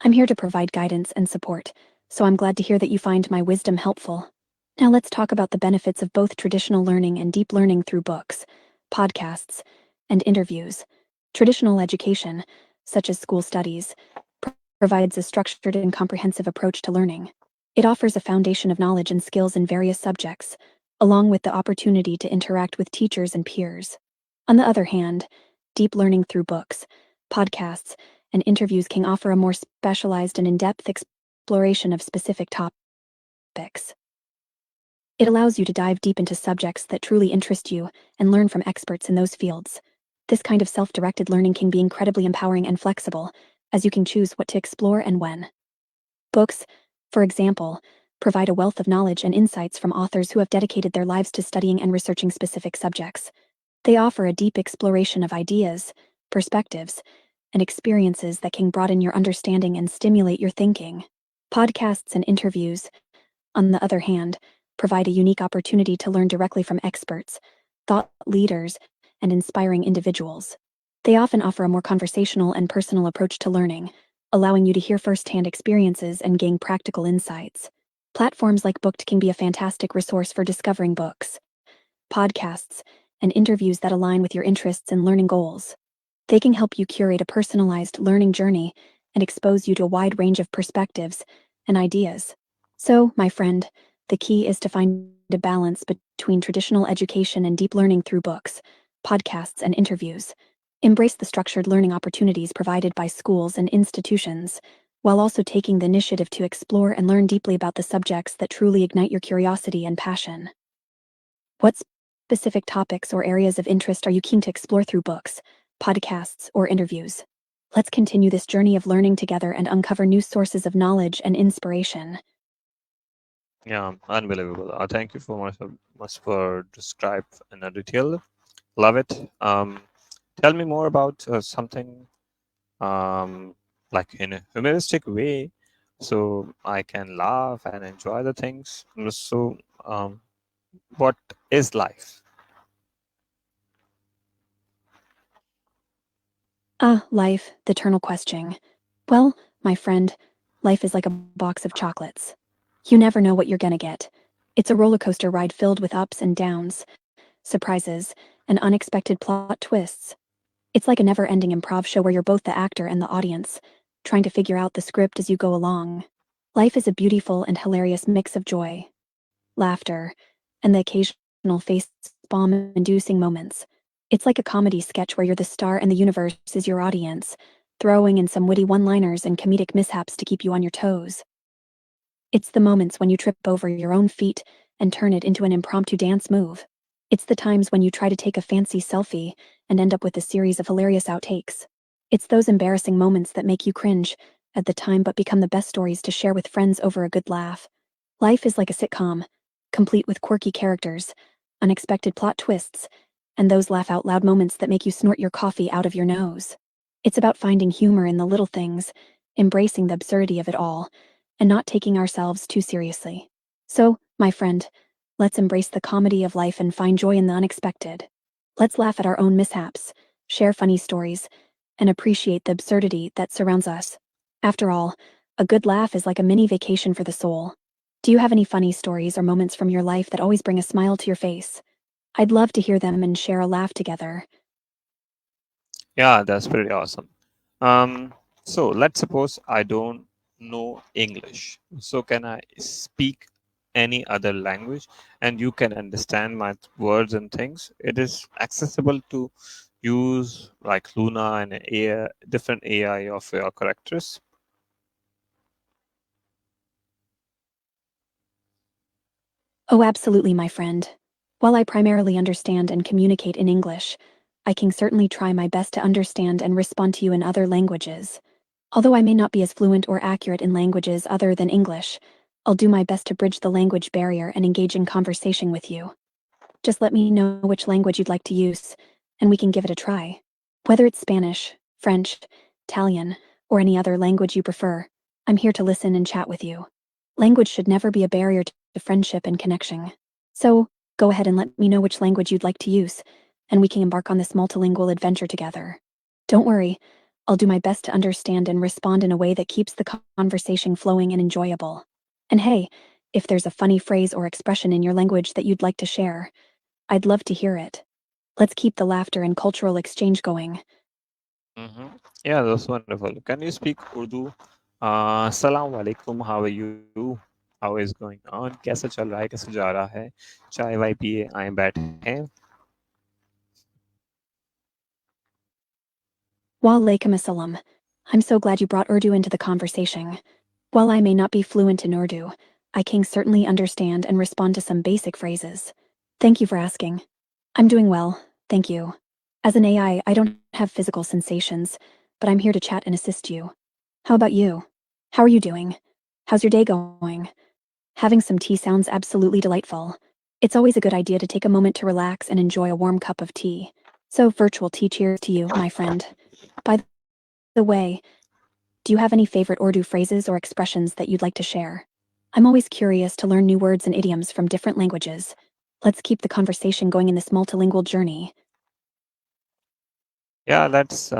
I'm here to provide guidance and support, so I'm glad to hear that you find my wisdom helpful. Now let's talk about the benefits of both traditional learning and deep learning through books, podcasts, and interviews. Traditional education, such as school studies, provides a structured and comprehensive approach to learning. It offers a foundation of knowledge and skills in various subjects, along with the opportunity to interact with teachers and peers. On the other hand, deep learning through books, podcasts, and interviews can offer a more specialized and in-depth exploration of specific topics. It allows you to dive deep into subjects that truly interest you and learn from experts in those fields. This kind of self-directed learning can be incredibly empowering and flexible, as you can choose what to explore and when. Books, for example, provide a wealth of knowledge and insights from authors who have dedicated their lives to studying and researching specific subjects. They offer a deep exploration of ideas, perspectives, and experiences that can broaden your understanding and stimulate your thinking. Podcasts and interviews, on the other hand, provide a unique opportunity to learn directly from experts, thought leaders, and inspiring individuals. They often offer a more conversational and personal approach to learning, allowing you to hear firsthand experiences and gain practical insights. Platforms like Booked can be a fantastic resource for discovering books, podcasts, and interviews that align with your interests and learning goals. They can help you curate a personalized learning journey and expose you to a wide range of perspectives and ideas. So, my friend, the key is to find a balance between traditional education and deep learning through books, podcasts, and interviews. Embrace the structured learning opportunities provided by schools and institutions, while also taking the initiative to explore and learn deeply about the subjects that truly ignite your curiosity and passion. What specific topics or areas of interest are you keen to explore through books, podcasts, or interviews? Let's continue this journey of learning together and uncover new sources of knowledge and inspiration. Yeah, unbelievable. Thank you so much for describe in a detail. Love it. Tell me more about something um, like in a humoristic way, so I can laugh and enjoy the things. So, what is life? Life, the eternal question. Well, my friend, life is like a box of chocolates. You never know what you're gonna get. It's a roller coaster ride filled with ups and downs, surprises, and unexpected plot twists. It's like a never ending improv show where you're both the actor and the audience, trying to figure out the script as you go along. Life is a beautiful and hilarious mix of joy, laughter, and the occasional face bomb inducing moments. It's like a comedy sketch where you're the star and the universe is your audience, throwing in some witty one liners and comedic mishaps to keep you on your toes. It's the moments when you trip over your own feet and turn it into an impromptu dance move. It's the times when you try to take a fancy selfie and end up with a series of hilarious outtakes. It's those embarrassing moments that make you cringe at the time but become the best stories to share with friends over a good laugh. Life is like a sitcom, complete with quirky characters, unexpected plot twists, and those laugh out loud moments that make you snort your coffee out of your nose. It's about finding humor in the little things, embracing the absurdity of it all, and not taking ourselves too seriously. So, my friend, let's embrace the comedy of life and find joy in the unexpected. Let's laugh at our own mishaps, share funny stories, and appreciate the absurdity that surrounds us. After all, a good laugh is like a mini vacation for the soul. Do you have any funny stories or moments from your life that always bring a smile to your face? I'd love to hear them and share a laugh together. Yeah, that's pretty awesome. Um, so let's suppose I don't know English. So can I speak any other language and you can understand my words and things? It is accessible to use like Luna and AI, different AI of your characters. Oh, absolutely, my friend. While I primarily understand and communicate in English, I can certainly try my best to understand and respond to you in other languages. Although I may not be as fluent or accurate in languages other than English, I'll do my best to bridge the language barrier and engage in conversation with you. Just let me know which language you'd like to use, and we can give it a try. Whether it's Spanish, French, Italian, or any other language you prefer, I'm here to listen and chat with you. Language should never be a barrier to friendship and connection. So, go ahead and let me know which language you'd like to use, and we can embark on this multilingual adventure together. Don't worry, I'll do my best to understand and respond in a way that keeps the conversation flowing and enjoyable. And hey, if there's a funny phrase or expression in your language that you'd like to share. I'd love to hear it. Let's keep the laughter and cultural exchange going. Mm-hmm. Yeah, that's wonderful. Can you speak Urdu? Assalamu alaikum, how are you? How is going on? कैसा चल रहा है? कैसे जा रहा है? चाय वाय पिए आए बैठे हैं? Wa alaikum assalam. I'm so glad you brought Urdu into the conversation. While I may not be fluent in Urdu, I can certainly understand and respond to some basic phrases. Thank you for asking. I'm doing well, thank you. As an AI, I don't have physical sensations, but I'm here to chat and assist you. How about you? How are you doing? How's your day going? Having some tea sounds absolutely delightful. It's always a good idea to take a moment to relax and enjoy a warm cup of tea. So, virtual tea cheers to you, my friend. By the way, do you have any favorite Urdu phrases or expressions that you'd like to share? I'm always curious to learn new words and idioms from different languages. Let's keep the conversation going in this multilingual journey. Yeah, let's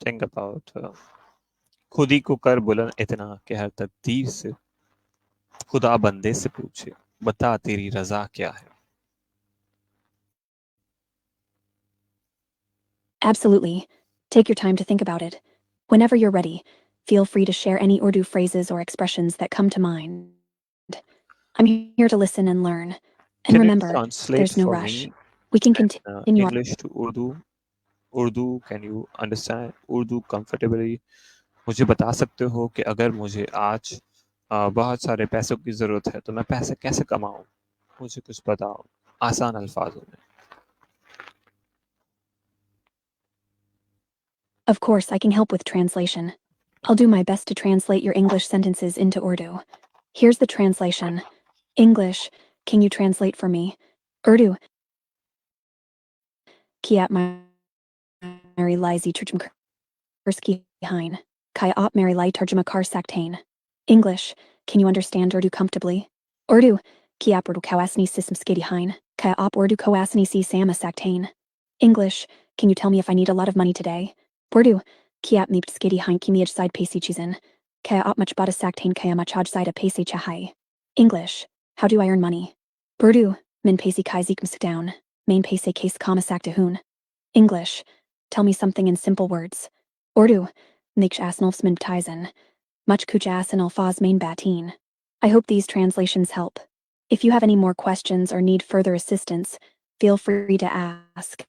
think about खुद ही को कर बुलंद इतना कि हर तकदीर से खुदा बंदे से पूछे बता तेरी रजा क्या है. Absolutely. Take your time to think about it. Whenever you're ready, feel free to share any Urdu phrases or expressions that come to mind. I'm here to listen and learn. And Can you remember, translate there's no for rush. me We can continue our. English to Urdu? Urdu, can you understand Urdu comfortably? मुझे बता सकते हो कि अगर मुझे आज बहुत सारे पैसों की ज़रूरत है तो मैं पैसे कैसे कमाऊं? मुझे कुछ बताओ आसान अल्फाजों में. Of course, I can help with translation. I'll do my best to translate your English sentences into Urdu. Here's the translation. English, can you translate for me? Urdu, kiat mari lizi turjum kurski hein. Kai op mari lai tarjuma kar saktain. English, can you understand Urdu comfortably? Urdu, kiap Urdu kawasni sism skidi hein. Kai op Urdu kawasni si sama saktain. English, can you tell me if I need a lot of money today? Urdu, kiap nipt skidi hein kimi side paise chizin. Kai op much bada saktain kaya much side a paise chahai. English, how do I earn money? Urdu, min paise kai zik down. Main paise case kama saktahun. English, tell me something in simple words. Urdu, niksh asnolfs monetizen. Much kujas and alfaz main batin. I hope these translations help. If you have any more questions or need further assistance, feel free to ask.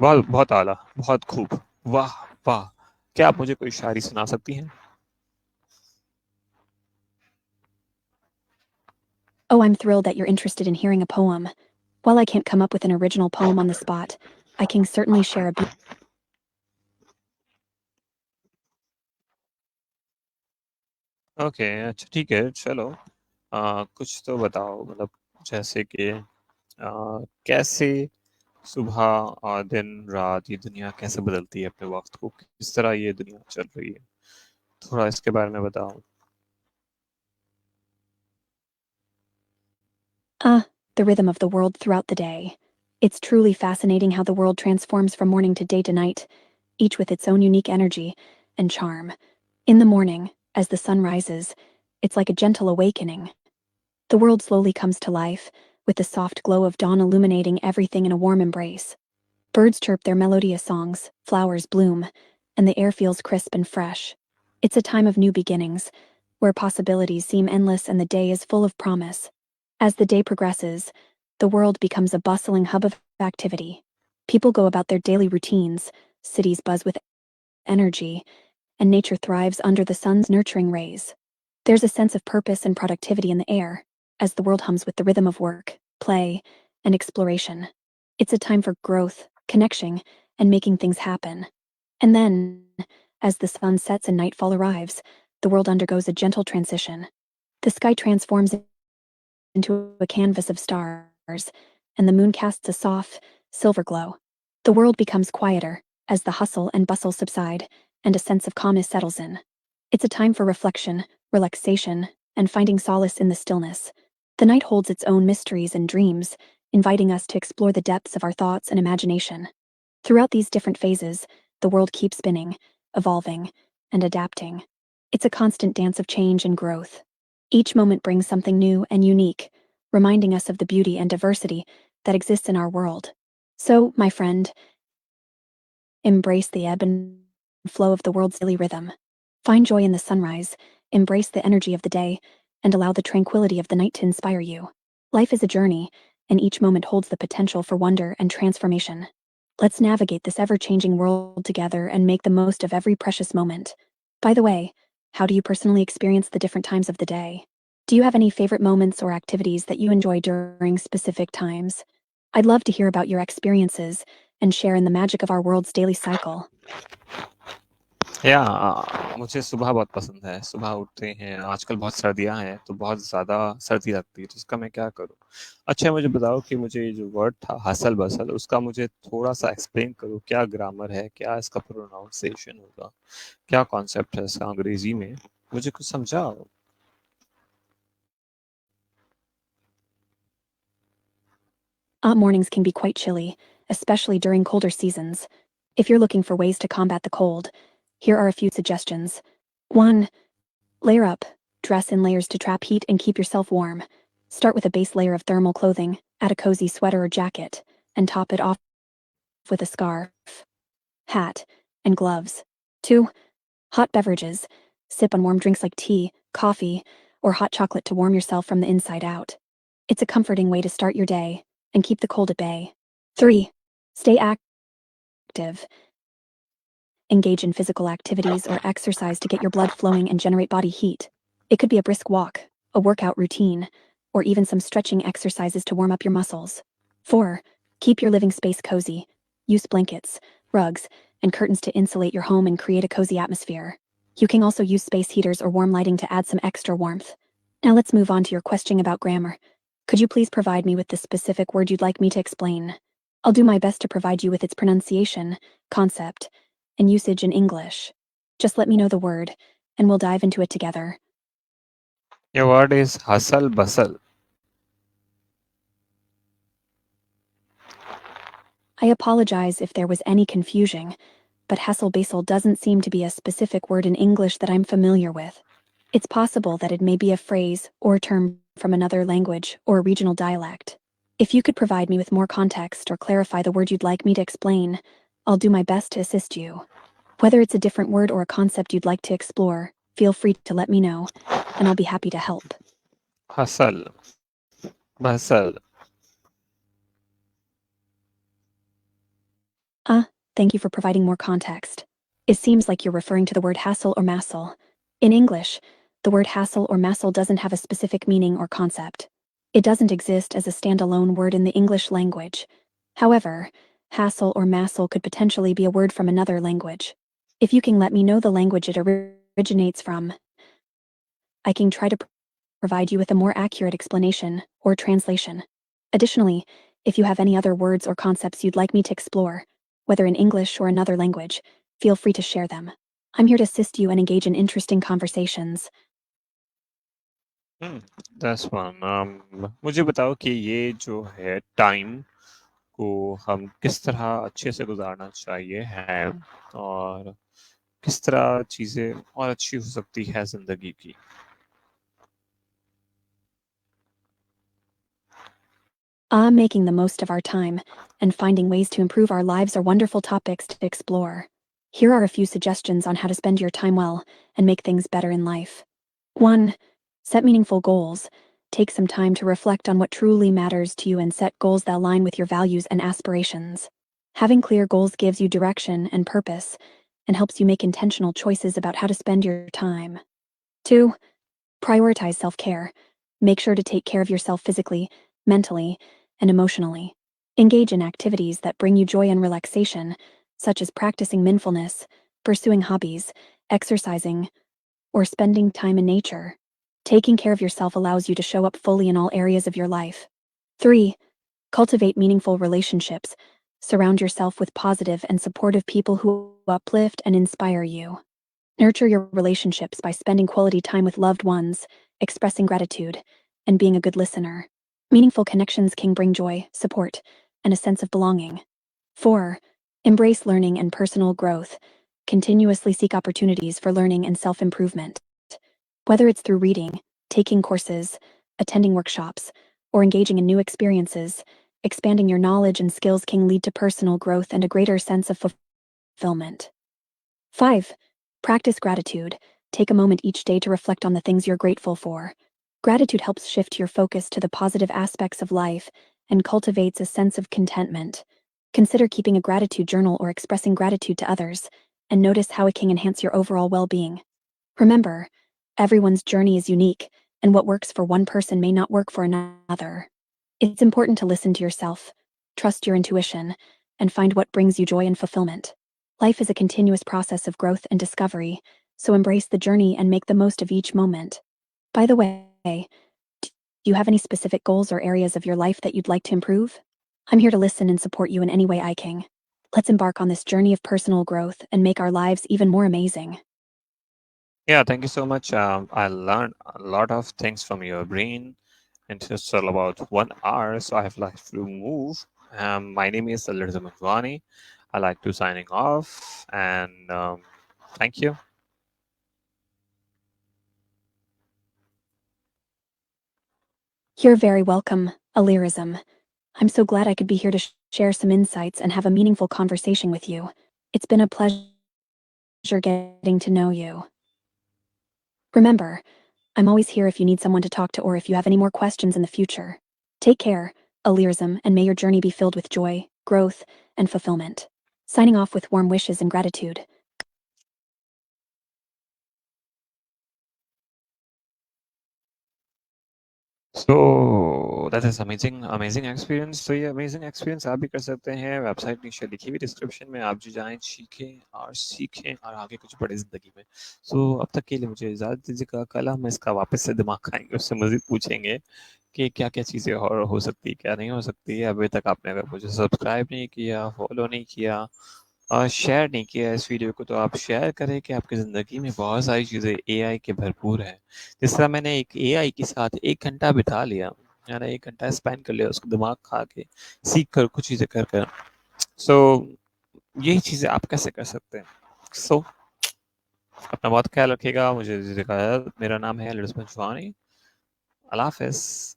वाह, बहुत आला, बहुत खूब, वाह वाह. क्या आप मुझे कोई शायरी सुना सकती हैं? Oh, I'm thrilled that you're interested in hearing a poem. While I can't come up with an original poem on the spot, I can certainly share a okay, अच्छा ठीक है, चलो. कुछ तो बताओ, मतलब जैसे कि कैसे सुबह और दिन रात ये दुनिया कैसे बदलती है अपने वक्त को, किस तरह ये दुनिया चल रही है, थोड़ा इसके बारे में बताओ. the rhythm of the world throughout the day. It's truly fascinating how the world transforms from morning to day to night, each with its own unique energy and charm. In the morning, as the sun rises, it's like a gentle awakening. The world slowly comes to life, with the soft glow of dawn illuminating everything in a warm embrace. Birds chirp their melodious songs, flowers bloom, and the air feels crisp and fresh. It's a time of new beginnings, where possibilities seem endless and the day is full of promise. As the day progresses, the world becomes a bustling hub of activity. People go about their daily routines, cities buzz with energy, and nature thrives under the sun's nurturing rays. There's a sense of purpose and productivity in the air, as the world hums with the rhythm of work, play, and exploration. It's a time for growth, connection, and making things happen. And then, as the sun sets and nightfall arrives, the world undergoes a gentle transition. The sky transforms into a canvas of stars, and the moon casts a soft, silver glow. The world becomes quieter as the hustle and bustle subside, and a sense of calmness settles in. It's a time for reflection, relaxation, and finding solace in the stillness. The night holds its own mysteries and dreams, inviting us to explore the depths of our thoughts and imagination. Throughout these different phases, the world keeps spinning, evolving, and adapting. It's a constant dance of change and growth. Each moment brings something new and unique, reminding us of the beauty and diversity that exists in our world. So, my friend, embrace the ebb and flow of the world's daily rhythm. Find joy in the sunrise, embrace the energy of the day, and allow the tranquility of the night to inspire you. Life is a journey, and each moment holds the potential for wonder and transformation. Let's navigate this ever changing world together and make the most of every precious moment. By the way, how do you personally experience the different times of the day? Do you have any favorite moments or activities that you enjoy during specific times? I'd love to hear about your experiences and share in the magic of our world's daily cycle. मुझे सुबह बहुत पसंद है। सुबह उठते हैं, आजकल बहुत सर्दियाँ हैं, तो बहुत ज़्यादा सर्दी लगती है, तो उसका मैं क्या करूँ? अच्छा मुझे बताओ कि मुझे ये जो वर्ड था हसल-बसल, उसका मुझे थोड़ा-सा एक्सप्लेन करो, क्या ग्रामर है? क्या इसका प्रोनाउंसिएशन होगा? क्या कॉन्सेप्ट है इसका अंग्रेज़ी में? मुझे कुछ समझाओ। Mornings can be quite chilly, especially during colder seasons. If you're looking for ways to combat the cold, here are a few suggestions. 1. Layer up. Dress in layers to trap heat and keep yourself warm. Start with a base layer of thermal clothing, add a cozy sweater or jacket, and top it off with a scarf, hat, and gloves. 2. Hot beverages. Sip on warm drinks like tea, coffee, or hot chocolate to warm yourself from the inside out. It's a comforting way to start your day and keep the cold at bay. 3. Stay active. Engage in physical activities or exercise to get your blood flowing and generate body heat. It could be a brisk walk, a workout routine, or even some stretching exercises to warm up your muscles. 4. Keep your living space cozy. Use blankets, rugs, and curtains to insulate your home and create a cozy atmosphere. You can also use space heaters or warm lighting to add some extra warmth. Now let's move on to your question about grammar. Could you please provide me with the specific word you'd like me to explain? I'll do my best to provide you with its pronunciation, concept, and usage in English. Just let me know the word, and we'll dive into it together. Your word is hustle-bustle. I apologize if there was any confusion, but hustle-bustle doesn't seem to be a specific word in English that I'm familiar with. It's possible that it may be a phrase or term from another language or regional dialect. If you could provide me with more context or clarify the word you'd like me to explain, I'll do my best to assist you. Whether it's a different word or a concept you'd like to explore, feel free to let me know, and I'll be happy to help. Hustle, bustle. Thank you for providing more context. It seems like you're referring to the word hassle or massel. In English, the word hassle or massel doesn't have a specific meaning or concept. It doesn't exist as a standalone word in the English language. However, hassle or massel could potentially be a word from another language. If you can let me know the language it originates from, I can try to provide you with a more accurate explanation or translation. Additionally, if you have any other words or concepts you'd like me to explore, whether in English or another language, feel free to share them. I'm here to assist you and engage in interesting conversations. That's one. मुझे बताओ कि ये जो है time को हम किस तरह अच्छे से गुजारना चाहिए है और किस तरह चीज़ें और अच्छी हो सकती है ज़िंदगी की। Making the most of our time and finding ways to improve our lives are wonderful topics to explore. Here are a few suggestions on how to spend your time well and make things better in life. 1. Set meaningful goals. Take some time to reflect on what truly matters to you and set goals that align with your values and aspirations. Having clear goals gives you direction and purpose and helps you make intentional choices about how to spend your time. 2. Prioritize self-care. Make sure to take care of yourself physically, mentally, and emotionally. Engage in activities that bring you joy and relaxation, such as practicing mindfulness, pursuing hobbies, exercising, or spending time in nature. Taking care of yourself allows you to show up fully in all areas of your life. 3. Cultivate meaningful relationships. Surround yourself with positive and supportive people who uplift and inspire you. Nurture your relationships by spending quality time with loved ones, expressing gratitude, and being a good listener. Meaningful connections can bring joy, support, and a sense of belonging. 4. Embrace learning and personal growth. continuously seek opportunities for learning and self-improvement. Whether it's through reading, taking courses, attending workshops, or engaging in new experiences, expanding your knowledge and skills can lead to personal growth and a greater sense of fulfillment. 5. Practice gratitude. Take a moment each day to reflect on the things you're grateful for. Gratitude helps shift your focus to the positive aspects of life and cultivates a sense of contentment. Consider keeping a gratitude journal or expressing gratitude to others, and notice how it can enhance your overall well-being. Remember, everyone's journey is unique, and what works for one person may not work for another. It's important to listen to yourself, trust your intuition, and find what brings you joy and fulfillment. Life is a continuous process of growth and discovery, so embrace the journey and make the most of each moment. By the way, do you have any specific goals or areas of your life that you'd like to improve? I'm here to listen and support you in any way I can. Let's embark on this journey of personal growth and make our lives even more amazing. Yeah, thank you so much. I learned a lot of things from your brain in just about 1 hour, so I have like to move. My name is Alirza. I like to signing off, and thank you. You're very welcome, Alirism. I'm so glad I could be here to share some insights and have a meaningful conversation with you. It's been a pleasure getting to know you. Remember, I'm always here if you need someone to talk to or if you have any more questions in the future. Take care, Alirism, and may your journey be filled with joy, growth, and fulfillment. Signing off with warm wishes and gratitude. So that is amazing experience. तो ये amazing experience आप भी कर सकते हैं. Website नीचे लिखी हुई डिस्क्रिप्शन में, आप जो जाएं सीखें और आगे कुछ बड़े जिंदगी में. So अब तक के लिए मुझे इजाज़त दीजिएगा. कल हम इसका वापस से दिमाग खाएंगे, उससे मज़ीद पूछेंगे कि क्या-क्या चीज़ें और हो सकती है, क्या नहीं हो सकती है. अभी तक आपने अगर मुझे सब्सक्राइब नहीं किया, फॉलो नहीं किया और शेयर नहीं किया इस वीडियो को, तो आप शेयर करें कि आपकी ज़िंदगी में बहुत सारी चीज़ें एआई के भरपूर हैं. जिस तरह मैंने एक एआई के साथ 1 घंटा बिता लिया, मैंने 1 घंटा स्पेंड कर लिया उसको दिमाग खा के, सीख कर, कुछ चीज़ें कर कर. सो यही चीज़ें आप कैसे कर सकते हैं. सो अपना बहुत ख्याल रखिएगा. मुझे दीजिएगा इजाज़त. मेरा नाम है अल्लाह हाफ़िज़.